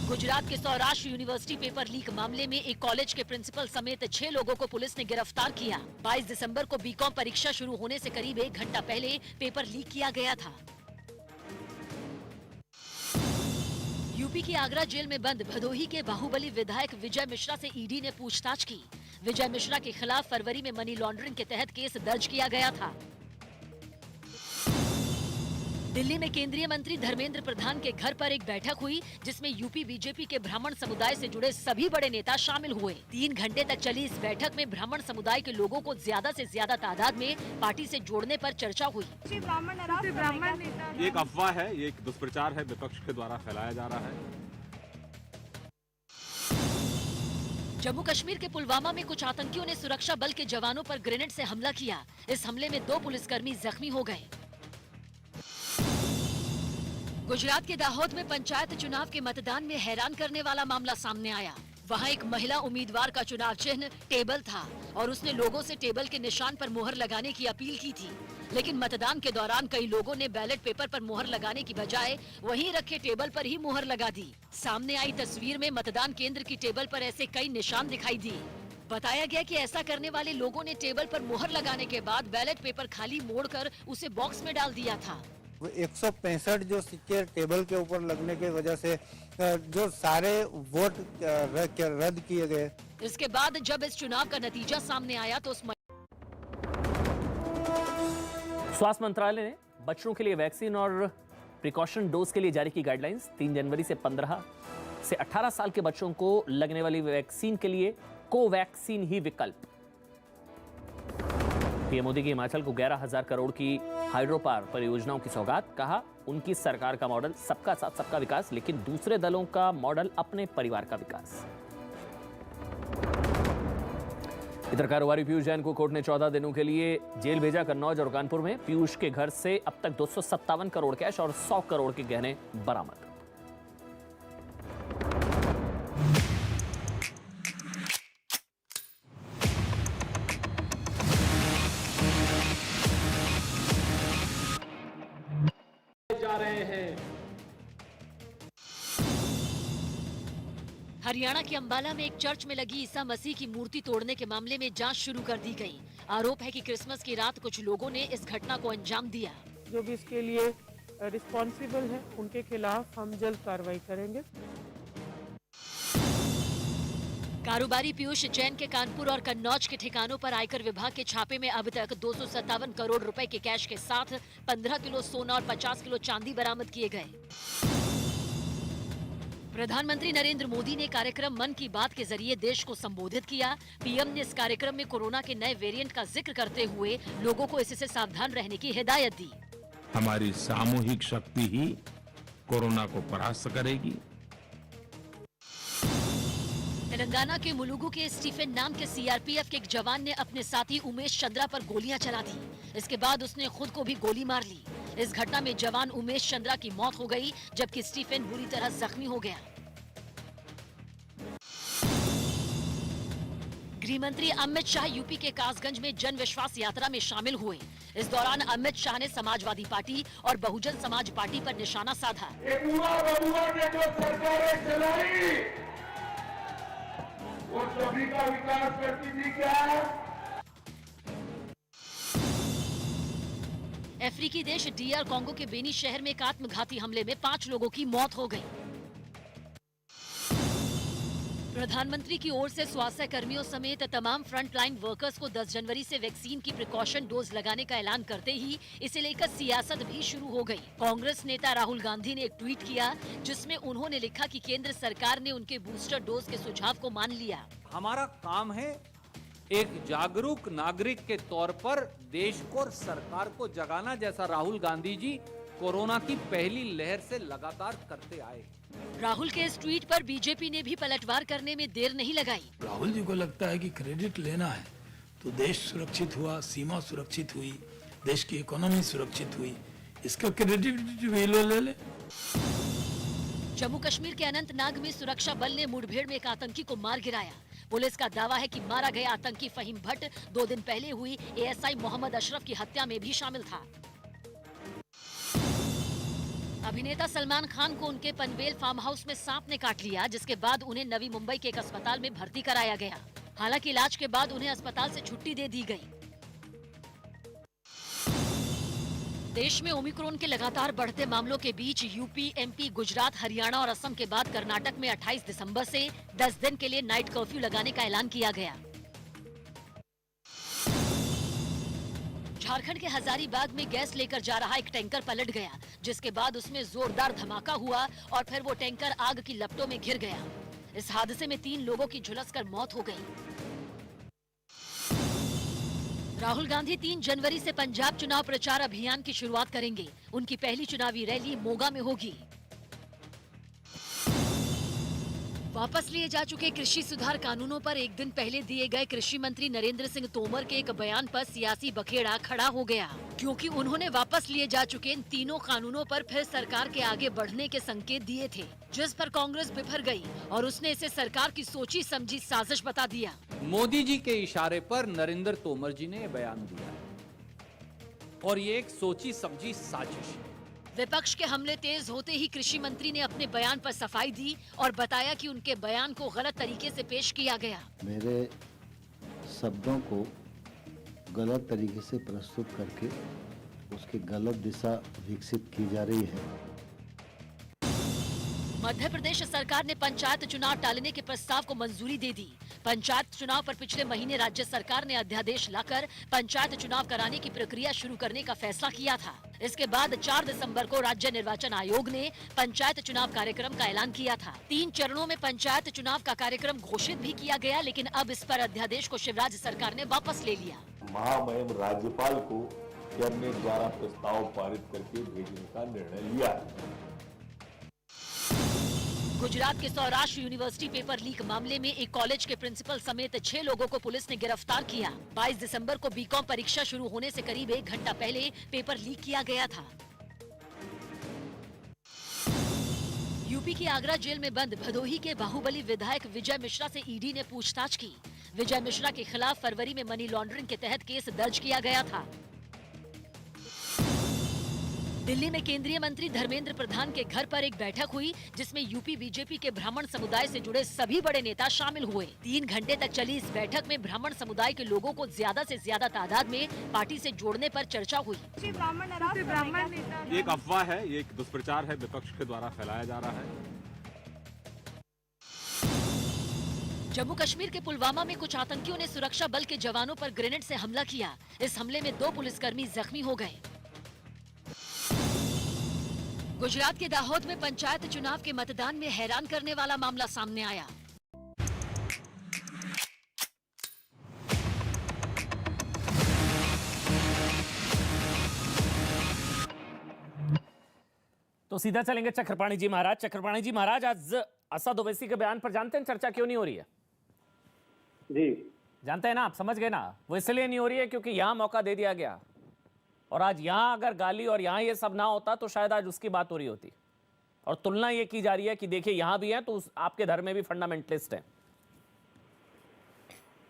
A: गुजरात के सौराष्ट्र यूनिवर्सिटी पेपर लीक मामले में एक कॉलेज के प्रिंसिपल समेत 6 लोगों को पुलिस ने गिरफ्तार किया। 22 दिसंबर को बीकॉम परीक्षा शुरू होने से करीब 1 घंटा पहले पेपर लीक किया गया था। यूपी की आगरा जेल में बंद भदोही के बाहुबली विधायक विजय मिश्रा से ईडी ने पूछताछ की। विजय मिश्रा के खिलाफ फरवरी में मनी लॉन्ड्रिंग के तहत केस दर्ज किया गया था। दिल्ली में केंद्रीय मंत्री धर्मेंद्र प्रधान के घर पर एक बैठक हुई, जिसमें यूपी बीजेपी के ब्राह्मण समुदाय से जुड़े सभी बड़े नेता शामिल हुए। 3 घंटे तक चली इस बैठक में ब्राह्मण समुदाय के लोगों को ज्यादा से ज्यादा तादाद में पार्टी से जोड़ने पर चर्चा हुई।
T: ये एक अफवाह है, ये एक दुष्प्रचार है, विपक्ष के द्वारा फैलाया जा रहा है।
A: जम्मू कश्मीर के पुलवामा में कुछ आतंकियों ने सुरक्षा बल के जवानों पर ग्रेनेड से हमला किया। इस हमले में 2 पुलिसकर्मी जख्मी हो गए। गुजरात के दाहोद में पंचायत चुनाव के मतदान में हैरान करने वाला मामला सामने आया। वहां एक महिला उम्मीदवार का चुनाव चिन्ह टेबल था और उसने लोगों से टेबल के निशान पर मुहर लगाने की अपील की थी, लेकिन मतदान के दौरान कई लोगों ने बैलेट पेपर पर मुहर लगाने की बजाय वहीं रखे टेबल पर ही मुहर लगा दी। सामने आई तस्वीर में मतदान केंद्र की टेबल पर ऐसे कई निशान दिखाई दिए। बताया गया कि ऐसा करने वाले लोगों ने टेबल पर मुहर लगाने के बाद बैलेट पेपर खाली मोड़कर उसे बॉक्स में डाल दिया था।
U: 165 जो सिक्के टेबल के ऊपर लगने की वजह से जो सारे वोट रद्द किए गए।
A: इसके बाद जब इस चुनाव का नतीजा सामने आया तो
K: स्वास्थ्य मंत्रालय ने बच्चों के लिए वैक्सीन और प्रिकॉशन डोज के लिए जारी की गाइडलाइंस। 3 जनवरी से 15 से 18 साल के बच्चों को लगने वाली वैक्सीन के लिए कोवैक्सीन ही विकल्प। पीएम मोदी की हिमाचल को 11,000 करोड़ की हाइड्रोपावर परियोजनाओं की सौगात। कहा उनकी सरकार का मॉडल सबका साथ सबका विकास, लेकिन दूसरे दलों का मॉडल अपने परिवार का विकास। इधर कारोबारी पीयूष जैन को कोर्ट ने 14 दिनों के लिए जेल भेजा। कन्नौज और कानपुर में पीयूष के घर से अब तक 257 करोड़ कैश और 100 करोड़ के गहने बरामद।
B: जा रहे हैं।
A: हरियाणा के अंबाला में एक चर्च में लगी ईसा मसीह की मूर्ति तोड़ने के मामले में जांच शुरू कर दी गई। आरोप है कि क्रिसमस की रात कुछ लोगों ने इस घटना को अंजाम दिया।
C: जो भी इसके लिए रिस्पॉन्सिबल है उनके खिलाफ हम जल्द कार्रवाई करेंगे।
A: कारोबारी पीयूष जैन के कानपुर और कन्नौज के ठिकानों पर आयकर विभाग के छापे में अब तक 257 करोड़ रुपए के कैश के साथ 15 किलो सोना और 50 किलो चांदी बरामद किए गए। प्रधानमंत्री नरेंद्र मोदी ने कार्यक्रम मन की बात के जरिए देश को संबोधित किया। पीएम ने इस कार्यक्रम में कोरोना के नए वेरिएंट का जिक्र करते हुए लोगों को इससे सावधान रहने की हिदायत दी।
D: हमारी सामूहिक शक्ति ही कोरोना को परास्त करेगी।
A: तेलंगाना के मुलुगु के स्टीफन नाम के सीआरपीएफ के एक जवान ने अपने साथी उमेश चंद्रा पर गोलियां चला दी। इसके बाद उसने खुद को भी गोली मार ली। इस घटना में जवान उमेश चंद्रा की मौत हो गई, जबकि स्टीफन बुरी तरह जख्मी हो गया। गृह मंत्री अमित शाह यूपी के कासगंज में जन विश्वास यात्रा में शामिल हुए। इस दौरान अमित शाह ने समाजवादी पार्टी और बहुजन समाज पार्टी पर निशाना साधा।
B: वो सभी का विकास करती थी क्या?
A: अफ्रीकी देश डीआर कांगो के बेनी शहर में एक आत्मघाती हमले में 5 लोगों की मौत हो गई। प्रधानमंत्री की ओर से स्वास्थ्य कर्मियों समेत तमाम फ्रंटलाइन वर्कर्स को 10 जनवरी से वैक्सीन की प्रिकॉशन डोज लगाने का ऐलान करते ही इसे लेकर सियासत भी शुरू हो गई। कांग्रेस नेता राहुल गांधी ने एक ट्वीट किया जिसमें उन्होंने लिखा कि केंद्र सरकार ने उनके बूस्टर डोज के सुझाव को मान लिया।
E: हमारा काम है एक जागरूक नागरिक के तौर पर देश को और सरकार को जगाना, जैसा राहुल गांधी जी कोरोना की पहली लहर से लगातार करते आए।
A: राहुल के इस ट्वीट पर बीजेपी ने भी पलटवार करने में देर नहीं लगाई।
F: राहुल जी को लगता है कि क्रेडिट लेना है तो देश सुरक्षित हुआ, सीमा सुरक्षित हुई, देश की इकोनॉमी सुरक्षित हुई, इसका क्रेडिट भी ले ले।
A: जम्मू कश्मीर के अनंतनाग में सुरक्षा बल ने मुठभेड़ में एक आतंकी को मार गिराया। पुलिस का दावा है कि मारा गया आतंकी फहीम भट्ट 2 दिन पहले हुई एएसआई मोहम्मद अशरफ की हत्या में भी शामिल था। अभिनेता सलमान खान को उनके पनवेल फार्म हाउस में सांप ने काट लिया, जिसके बाद उन्हें नवी मुंबई के एक अस्पताल में भर्ती कराया गया। हालांकि इलाज के बाद उन्हें अस्पताल से छुट्टी दे दी गई। देश में ओमिक्रॉन के लगातार बढ़ते मामलों के बीच यूपी, एमपी, गुजरात, हरियाणा और असम के बाद कर्नाटक में 28 दिसंबर से 10 दिन के लिए नाइट कर्फ्यू लगाने का ऐलान किया गया। झारखंड के हजारीबाग में गैस लेकर जा रहा एक टैंकर पलट गया, जिसके बाद उसमें जोरदार धमाका हुआ और फिर वो टैंकर आग की लपटों में घिर गया। इस हादसे में 3 लोगों की झुलसकर मौत हो गई। राहुल गांधी 3 जनवरी से पंजाब चुनाव प्रचार अभियान की शुरुआत करेंगे। उनकी पहली चुनावी रैली मोगा में होगी। वापस लिए जा चुके कृषि सुधार कानूनों पर एक दिन पहले दिए गए कृषि मंत्री नरेंद्र सिंह तोमर के एक बयान पर सियासी बखेड़ा खड़ा हो गया, क्योंकि उन्होंने वापस लिए जा चुके इन तीनों कानूनों पर फिर सरकार के आगे बढ़ने के संकेत दिए थे, जिस पर कांग्रेस बिफर गई और उसने इसे सरकार की सोची समझी साजिश बता दिया।
E: मोदी जी के इशारे पर नरेंद्र तोमर जी ने बयान दिया और ये एक सोची समझी साजिश है।
A: विपक्ष के हमले तेज होते ही कृषि मंत्री ने अपने बयान पर सफाई दी और बताया कि उनके बयान को गलत तरीके से पेश किया गया।
G: मेरे शब्दों को गलत तरीके से प्रस्तुत करके उसकी गलत दिशा विकसित की जा रही है।
A: मध्य प्रदेश सरकार ने पंचायत चुनाव टालने के प्रस्ताव को मंजूरी दे दी। पंचायत चुनाव पर पिछले महीने राज्य सरकार ने अध्यादेश लाकर पंचायत चुनाव कराने की प्रक्रिया शुरू करने का फैसला किया था। इसके बाद 4 दिसंबर को राज्य निर्वाचन आयोग ने पंचायत चुनाव कार्यक्रम का ऐलान किया था। 3 चरणों में पंचायत चुनाव का कार्यक्रम घोषित भी किया गया, लेकिन अब इस पर अध्यादेश को शिवराज सरकार ने वापस ले लिया।
S: महामहिम राज्यपाल को कैबिनेट द्वारा प्रस्ताव पारित करके भेजने का निर्णय लिया है।
A: गुजरात के सौराष्ट्र यूनिवर्सिटी पेपर लीक मामले में एक कॉलेज के प्रिंसिपल समेत 6 लोगों को पुलिस ने गिरफ्तार किया। 22 दिसंबर को बीकॉम परीक्षा शुरू होने से करीब 1 घंटा पहले पेपर लीक किया गया था। यूपी की आगरा जेल में बंद भदोही के बाहुबली विधायक विजय मिश्रा से ईडी ने पूछताछ की। विजय मिश्रा के खिलाफ फरवरी में मनी लॉन्ड्रिंग के तहत केस दर्ज किया गया था। दिल्ली में केंद्रीय मंत्री धर्मेंद्र प्रधान के घर पर एक बैठक हुई, जिसमें यूपी बीजेपी के ब्राह्मण समुदाय से जुड़े सभी बड़े नेता शामिल हुए। 3 घंटे तक चली इस बैठक में ब्राह्मण समुदाय के लोगों को ज्यादा से ज्यादा तादाद में पार्टी से जोड़ने पर चर्चा हुई।
T: ये एक अफवाह है, ये एक दुष्प्रचार है, विपक्ष के द्वारा फैलाया जा रहा है।
A: जम्मू कश्मीर के पुलवामा में कुछ आतंकियों ने सुरक्षा बल के जवानों पर ग्रेनेड से हमला किया। इस हमले में 2 पुलिसकर्मी जख्मी हो गए। गुजरात के दाहोद में पंचायत चुनाव के मतदान में हैरान करने वाला मामला सामने आया।
K: तो सीधा चलेंगे चक्रपाणी जी महाराज। चक्रपाणी जी महाराज, आज असद ओवैसी के बयान पर जानते हैं चर्चा क्यों नहीं हो रही है?
L: जी
K: जानते हैं ना, आप समझ गए ना। वो इसलिए नहीं हो रही है क्योंकि यहां मौका दे दिया गया, और आज यहां अगर गाली और यहां ये सब ना होता तो शायद आज उसकी बात हो रही होती। और तुलना ये की जा रही है कि देखिए यहां भी है तो आपके धर्म में भी फंडामेंटलिस्ट है।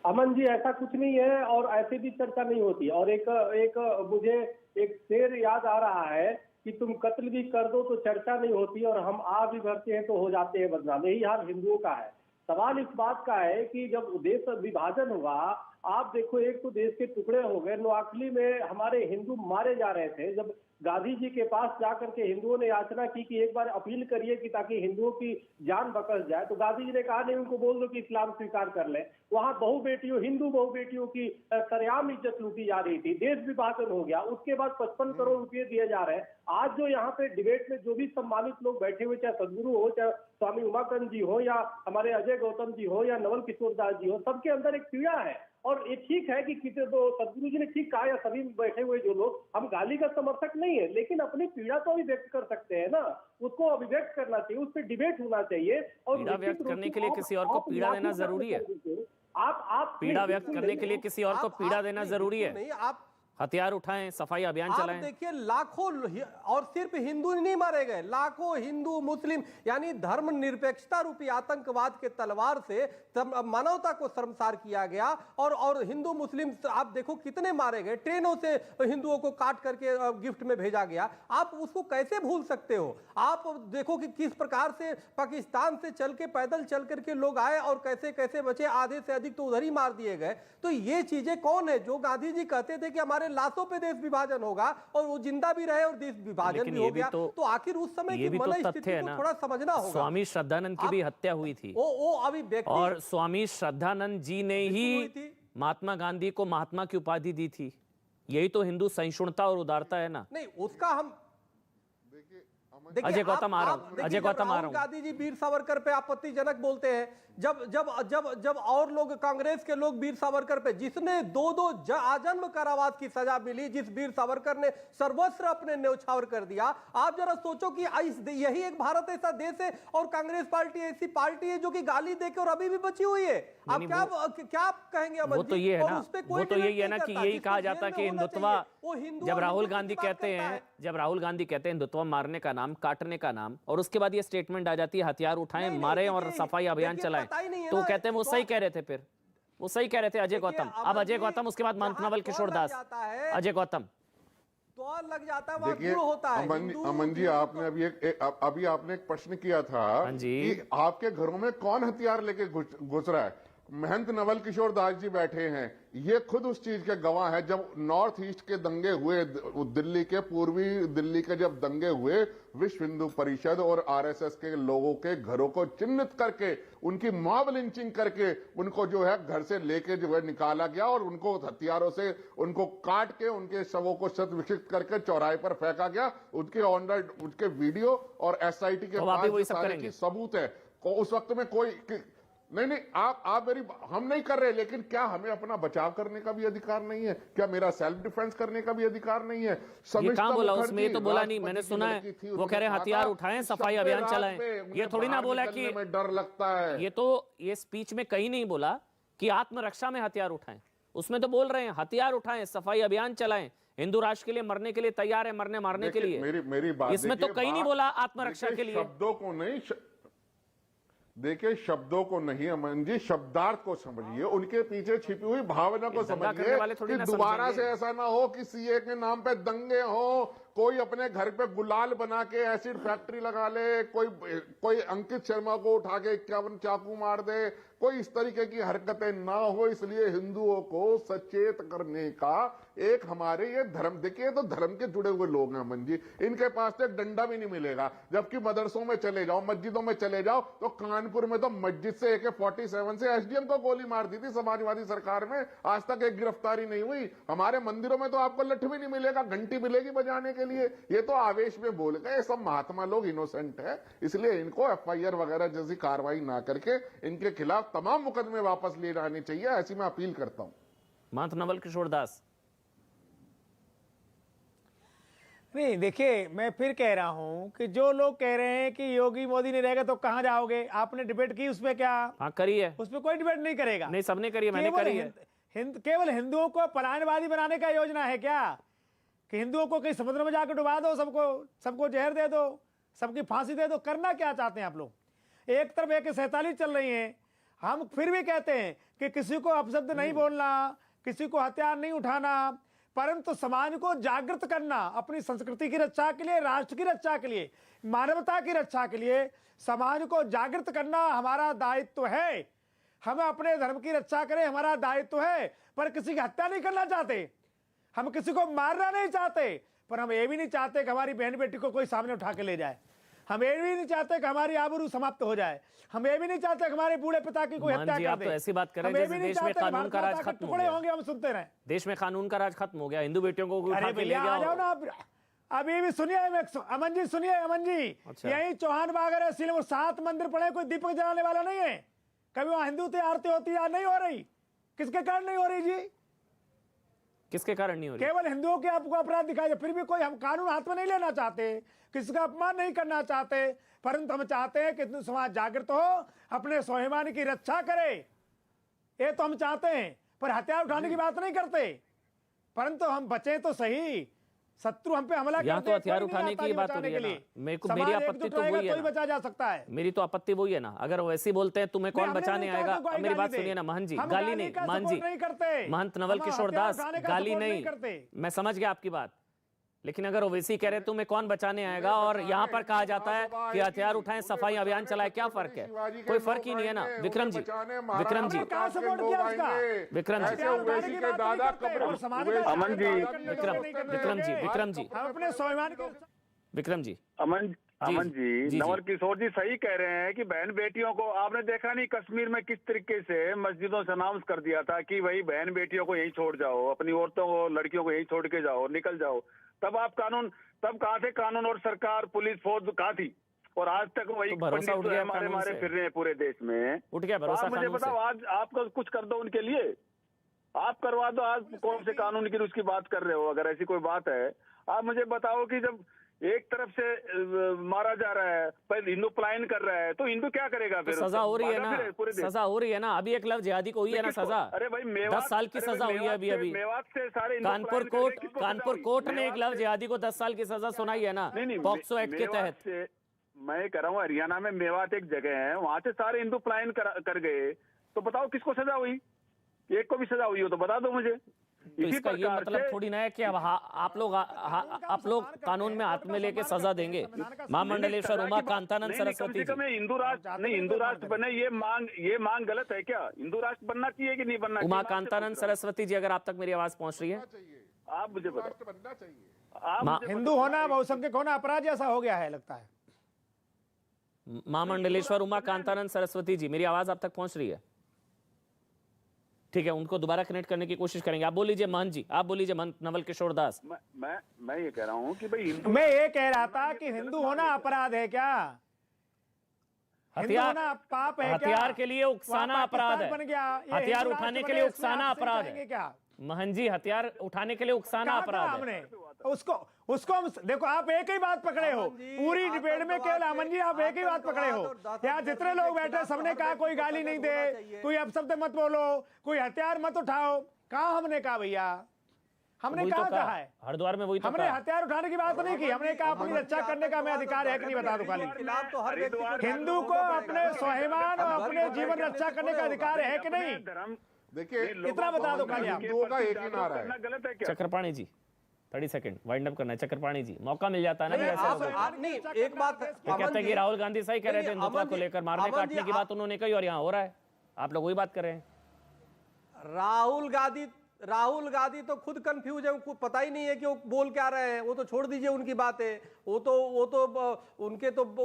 L: अमन जी, ऐसा कुछ नहीं है और ऐसे भी चर्चा नहीं होती। और एक मुझे एक शेर याद आ रहा है कि तुम कत्ल भी कर दो तो चर्चा नहीं होती, और हम आ भी भरते हैं तो हो जाते हैं बदनाम। यही हाल हिंदुओं का है। सवाल इस बात का है कि जब देश विभाजन हुआ, आप देखो, एक तो देश के टुकड़े हो गए। नोआखली में हमारे हिंदू मारे जा रहे थे। जब गांधी जी के पास जाकर के हिंदुओं ने याचना की कि एक बार अपील करिए कि ताकि हिंदुओं की जान बकस जाए, तो गांधी जी ने कहा नहीं, उनको बोल दो कि इस्लाम स्वीकार कर ले। वहां बहु बेटियों, हिंदू बहु बेटियों की सरेआम इज्जत लूटी जा रही थी। देश विभाजन हो गया, उसके बाद 55 करोड़ रुपए दिए जा रहे हैं। आज जो यहाँ पे डिबेट में जो भी सम्मानित लोग बैठे हुए, चाहे सदगुरु हो, चाहे स्वामी उमाकांत जी हो, या हमारे अजय गौतम जी हो, या नवल किशोर दास जी हो, सबके अंदर एक पीड़ा है। और ये ठीक है कि किसी तो सदगुरु जी ने ठीक कहा, या सभी बैठे हुए जो लोग, हम गाली का समर्थक नहीं है, लेकिन अपनी पीड़ा तो अभिव्यक्त कर सकते हैं ना। उसको अभिव्यक्त करना चाहिए, उस पर डिबेट होना चाहिए। और
K: पीड़ा व्यक्त करने के लिए किसी और को पीड़ा देना जरूरी है।
L: आप
K: पीड़ा व्यक्त करने के लिए किसी और को पीड़ा देना जरूरी है।
H: नहीं, आप
K: हथियार उठाएं, सफाई अभियान चलाएं।
H: आप देखिए, लाखों, और सिर्फ हिंदू नहीं मारे गए, लाखों हिंदू मुस्लिम, यानी धर्म निरपेक्षता रूपी आतंकवाद के तलवार से मानवता को शर्मसार किया गया। और हिंदू मुस्लिम आप देखो कितने मारे गए, ट्रेनों से हिंदुओं को काट करके गिफ्ट में भेजा गया। आप उसको कैसे भूल सकते हो? आप देखो कि किस प्रकार से पाकिस्तान से चल के, पैदल चल करके लोग आए और कैसे कैसे बचे, आधे से अधिक तो उधर ही मार दिए गए। तो ये चीजें कौन है? जो गांधी जी कहते थे कि हमारे लाशों पे देश विभाजन होगा, और वो जिंदा भी रहे और देश विभाजन भी हो गया। तो आखिर उस समय की मनस्थिति को थोड़ा समझना होगा।
K: स्वामी श्रद्धानंद की भी हत्या हुई थी, और स्वामी श्रद्धानंद जी ने ही महात्मा गांधी को महात्मा की उपाधि दी थी। यही तो हिंदू सहिष्णुता और उदारता है ना।
H: नहीं, उसका हम
K: अजय गौतम आ रहा हूं, अजय गौतम आ रहा हूं।
H: गांधी जी वीर सावरकर पे आपत्तिजनक बोलते हैं। जब और लोग, कांग्रेस के लोग वीर सावरकर पे, जिसने दो आजन्म कारावास की सजा मिली, जिस वीर सावरकर ने सर्वस्व अपने न्यौछावर कर दिया। आप जरा सोचो कि यही एक भारत ऐसा देश है और कांग्रेस पार्टी ऐसी पार्टी है जो कि गाली देके और अभी भी बची हुई है। आप क्या कहेंगे?
K: वो तो ये है ना, वो तो यही है ना कि यही कहा जाता है कि हिंदुत्व, जब राहुल गांधी कहते हैं हिंदुत्व मारने का नाम, काटने का नाम, और उसके बाद ये स्टेटमेंट आ जाती है हथियार उठाएं, मारें और सफाई अभियान चलाएं, तो कहते हैं वो सही कह रहे थे। फिर वो सही कह रहे थे अजय गौतम। अब अजय गौतम, उसके बाद नवल किशोर दास, अजय गौतम।
H: तो लग जाता है,
P: देखिए अमन जी, आपने अभी आपने एक प्रश्न किया था कि आपके घरों में कौन हथियार लेके घुस रहा है। महंत नवल किशोर दास जी बैठे हैं, ये खुद उस चीज के गवाह है। जब नॉर्थ ईस्ट के दंगे हुए, दिल्ली के, पूर्वी दिल्ली के जब दंगे हुए, विश्व हिंदू परिषद और आरएसएस के लोगों के घरों को चिन्हित करके, उनकी मॉब लिंचिंग करके, उनको जो है घर से लेके जो है निकाला गया, और उनको हथियारों से उनको काट के उनके शवों को शत विक्षिप्त करके चौराहे पर फेंका गया। उनके वीडियो और एसआईटी के पास सारे चीज सबूत है। उस वक्त में कोई नहीं, आप हम नहीं कर रहे, लेकिन क्या हमें अपना बचाव करने का भी अधिकार नहीं है? क्या मेरा सेल्फ डिफेंस करने का भी अधिकार नहीं है?
K: ये कहां बोला उसमें? ये तो बोला नहीं, मैंने सुना है वो कह रहे हथियार उठाएं, सफाई अभियान चलाएं। ये थोड़ी ना बोला कि
P: डर लगता है।
K: ये स्पीच में कहीं नहीं बोला कि आत्मरक्षा में हथियार उठाएं। उसमें तो बोल रहे हैं हथियार उठाएं, सफाई अभियान चलाएं, हिंदू राष्ट्र के लिए मरने के लिए तैयार है, मरने मारने के लिए।
P: मेरी बात,
K: इसमें तो कहीं नहीं बोला आत्मरक्षा के लिए।
P: शब्दों को नहीं, देखिए शब्दों को नहीं अमन जी, शब्दार्थ को समझिए, उनके पीछे छिपी हुई भावना को समझिए कि दोबारा से ऐसा ना हो कि सीए के नाम पे दंगे हो, कोई अपने घर पे गुलाल बना के एसिड फैक्ट्री लगा ले, कोई अंकित शर्मा को उठा के 51 चाकू मार दे, कोई इस तरीके की हरकतें ना हो, इसलिए हिंदुओं को सचेत करने का एक हमारे ये धर्म, देखिए तो धर्म के जुड़े हुए लोग हैं अमन जी, इनके पास तो एक डंडा भी नहीं मिलेगा। जबकि मदरसों में चले जाओ, मस्जिदों में चले जाओ, तो कानपुर में तो मस्जिद से AK-47 से SDM को गोली मार दी थी समाजवादी सरकार में, आज तक एक गिरफ्तारी नहीं हुई। हमारे मंदिरों में तो आपको लठ भी नहीं मिलेगा, घंटी मिलेगी बजाने के लिए। ये तो आवेश में बोल गए, सब महात्मा लोग इनोसेंट है, इसलिए इनको FIR वगैरह जैसी कार्रवाई ना करके इनके खिलाफ तमाम मुकदमे वापस लिए जाने चाहिए, ऐसी मैं अपील करता हूं।
K: महंत नवल किशोर दास।
Q: नहीं, देखिए मैं फिर कह रहा हूं कि जो लोग कह रहे हैं कि योगी मोदी नहीं रहेगा तो कहां जाओगे, आपने डिबेट की उसमें क्या?
K: हाँ करी है,
Q: उसमें कोई डिबेट नहीं करेगा।
K: नहीं, सबने करी है, मैंने करी है।
Q: केवल हिंदुओं को पलायनवादी बनाने का योजना है क्या कि हिंदुओं को कहीं समुद्र में जाकर डुबा दो, सबको जहर दे दो, सबकी फांसी दे दो? करना क्या चाहते हैं आप लोग? एक तरफ AK-47 चल रही है, हम फिर भी कहते हैं कि किसी को अपशब्द नहीं बोलना, किसी को हथियार नहीं उठाना, परंतु समाज को जागृत करना, अपनी संस्कृति की रक्षा के लिए, राष्ट्र की रक्षा के लिए, मानवता की रक्षा के लिए समाज को जागृत करना हमारा दायित्व है। हम अपने धर्म की रक्षा करें, हमारा दायित्व है, पर किसी की हत्या नहीं करना चाहते, हम किसी को मारना नहीं चाहते, पर हम ये भी नहीं चाहते कि हमारी बहन बेटी को कोई सामने उठा के ले जाए, हम ये भी नहीं चाहते कि हमारी आबरू समाप्त हो जाए, हम ये भी नहीं चाहते कि हमारे बूढ़े पिता की कोई हत्या कर दे।
K: आप तो ऐसी बात करें जैसे देश में कानून का राज खत्म हो गया।
Q: होंगे, हम सुनते रहे
K: देश में कानून का राज खत्म हो गया, हिंदू बेटियों को उठा के ले गया।
Q: आ जाओ ना अभी भी सुनिए अमन जी, सुनिए अमन जी, यही चौहान बाग है, वो 7 मंदिर पड़े, कोई दीपक जलाने वाला नहीं है। कभी वहां हिंदू आरती होती है, नहीं हो रही, किसके कारण नहीं हो रही जी?
K: किसके कारण नहीं हो रही?
Q: केवल हिंदुओं के आपको अपराध दिखाई दे, फिर भी कोई, हम कानून हाथ में नहीं लेना चाहते, किसी का अपमान नहीं करना चाहते, परंतु हम चाहते हैं कि हिंदू समाज जागृत हो, अपने स्वाभिमान की रक्षा करे, ये तो हम चाहते हैं, पर हथियार उठाने की बात नहीं करते। परंतु हम बचे तो सही, शत्रु हम पे हमला करते हैं,
K: तो हथियार उठाने की बात हो रही है ना। मेरी आपत्ति तो वही है ना,
Q: बचा जा सकता है।
K: मेरी तो आपत्ति वही है ना, अगर वैसे बोलते हैं तुम्हें कौन बचाने आएगा। मेरी बात सुनिए ना महंत जी, गाली नहीं, महंत जी, महंत नवल किशोर दास, गाली नहीं, मैं समझ गया आपकी बात, लेकिन अगर ओवैसी कह रहे तुम्हें कौन बचाने आएगा और यहाँ पर कहा जाता है कि हथियार उठाएं, सफाई अभियान चलाए, क्या फर्क है? कोई फर्क ही नहीं है ना। विक्रम जी, विक्रम जी, विक्रम जी,
R: अमन जी,
K: विक्रम जी, विक्रम जी,
Q: अपने स्वाभिमान के,
K: विक्रम जी,
R: अमन जी, नवल किशोर जी सही कह रहे हैं कि बहन बेटियों को, आपने देखा नहीं कश्मीर में किस तरीके से मस्जिदों से अनाउंस कर दिया था कि भाई बहन बेटियों को यहीं छोड़ जाओ, अपनी औरतों को, लड़कियों को यहीं छोड़ के जाओ, निकल जाओ। तब कहाँ थे कानून और सरकार, पुलिस फोर्स कहाँ थी? और आज तक वही
K: भरोसा उठ गया,
R: हमारे फिर रहे हैं पूरे देश में,
K: उठ गया भरोसा।
R: आप मुझे बताओ, आज आपको कुछ कर दो उनके लिए, आप करवा दो। आज कौन से कानून की उसकी बात कर रहे हो? अगर ऐसी कोई बात है, आप मुझे बताओ कि जब एक तरफ से मारा जा रहा है, पहले हिंदू पलायन कर रहा है, तो हिंदू क्या करेगा फिर?
K: तो सजा हो रही है ना, सजा हो रही है ना। अभी एक लव जिहादी को हुई है ना सजा।
R: अरे भाई
K: 10 साल की सजा हुई है अभी।
R: मेवात से सारे
K: कानपुर कोर्ट ने एक लव जिहादी को 10 साल की सजा सुनाई है ना, पॉक्सो एक्ट के तहत।
R: मैं कह रहा हूँ हरियाणा में मेवात एक जगह है, वहां से सारे हिंदू पलायन कर गए, तो बताओ किसको सजा हुई? एक को भी सजा हुई हो तो बता दो मुझे।
K: तो इसका ये मतलब थोड़ी ना है कि अब आप लोग कानून में हाथ में लेके सजा देंगे। महामंडलेश्वर उमा कांतानंद सरस्वती जी,
R: हिंदू राष्ट्र बने, ये मांग गलत है क्या? हिंदू राष्ट्र बनना चाहिए कि नहीं बनना?
K: उमा कांतानंद सरस्वती जी, अगर आप तक मेरी आवाज पहुंच रही है,
R: आप मुझे
Q: बताओ। हिंदू होना, बहुसंख्यक होना अपराध जैसा हो गया है लगता है।
K: महामंडलेश्वर उमा कांतानंद सरस्वती जी, मेरी आवाज आप तक पहुंच रही है? ठीक है, उनको दोबारा कनेक्ट करने की कोशिश करेंगे। आप बोल लीजिए महंत जी, आप बोल लीजिए महंत नवल किशोर दास।
R: मैं ये कह रहा हूँ कि भाई
Q: मैं ये कह रहा था कि हिंदू होना अपराध है क्या?
K: हथियार
Q: पाप है?
K: हथियार के लिए उकसाना अपराध है, हथियार उठाने के लिए उकसाना अपराध है
Q: क्या?
K: महंत जी, हथियार उठाने के लिए उकसाना अपराध है।
Q: उसको हम देखो, आप एक ही बात पकड़े हो पूरी डिबेट में, केवल अमन जी आप एक ही बात पकड़े हो। यहाँ जितने लोग बैठे सबने कहा कोई गाली नहीं दे, कोई अपशब्द मत बोलो, कोई हथियार मत उठाओ। कहा हमने कहा भैया? हमने कहा है
K: हरिद्वार में वही तो
Q: हमने हथियार उठाने की बात नहीं की, हमने कहा अपनी रक्षा करने का हमें अधिकार है कि नहीं? बता दो खाली, हिंदू को अपने स्वाभिमान और अपने जीवन रक्षा करने का अधिकार है कि नहीं?
P: देखिए
Q: इतना बता दो खाली।
P: एक ही नारा है।
K: चक्रपाणी जी 30 सेकंड वाइंड अप करना है। चक्रपाणी जी, मौका मिल जाता है ना।
H: नहीं, एक बात
K: कहते हैं कि राहुल गांधी सही कह रहे थे हिंदुत्व को लेकर, मारने काटने की बात उन्होंने कही और यहाँ हो रहा है। आप लोग वही बात कर रहे हैं।
H: राहुल गांधी तो खुद कंफ्यूज है, उनको पता ही नहीं है कि वो बोल क्या रहे हैं। वो तो छोड़ दीजिए उनकी बातें, वो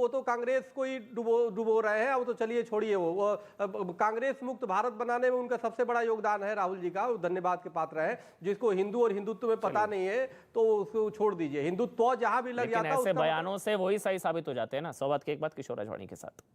H: तो कांग्रेस को ही डुबो रहे हैं। वो तो चलिए छोड़िए, वो कांग्रेस मुक्त भारत बनाने में उनका सबसे बड़ा योगदान है राहुल जी का, वो धन्यवाद के पात्र है। जिसको हिंदू और हिंदुत्व में पता नहीं है तो उसको छोड़ दीजिए। हिंदुत्व जहां भी लग जाता है
K: ऐसे बयानों से वही सही साबित हो जाते हैं ना। 100 बात की एक बात किशोर रजवाणी के साथ।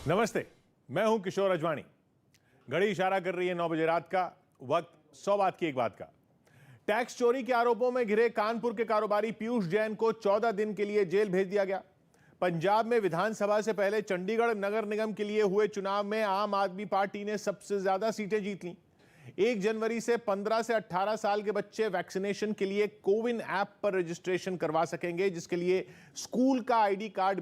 J: नमस्ते, मैं हूं किशोर रजवाणी। घड़ी इशारा कर रही है 9 बजे रात का। वक्त 100 बात की एक बात का। टैक्स चोरी के आरोपों में घिरे कानपुर के कारोबारी पीयूष जैन को 14 दिन के लिए जेल भेज दिया गया। पंजाब में विधानसभा से पहले चंडीगढ़ नगर निगम के लिए हुए चुनाव में आम आदमी पार्टी ने सबसे ज्यादा सीटें जीत लीं। 1 जनवरी से 15 से 18 साल के बच्चे वैक्सीनेशन के लिए कोविन ऐप पर रजिस्ट्रेशन करवा सकेंगे, जिसके लिए स्कूल का आईडी कार्ड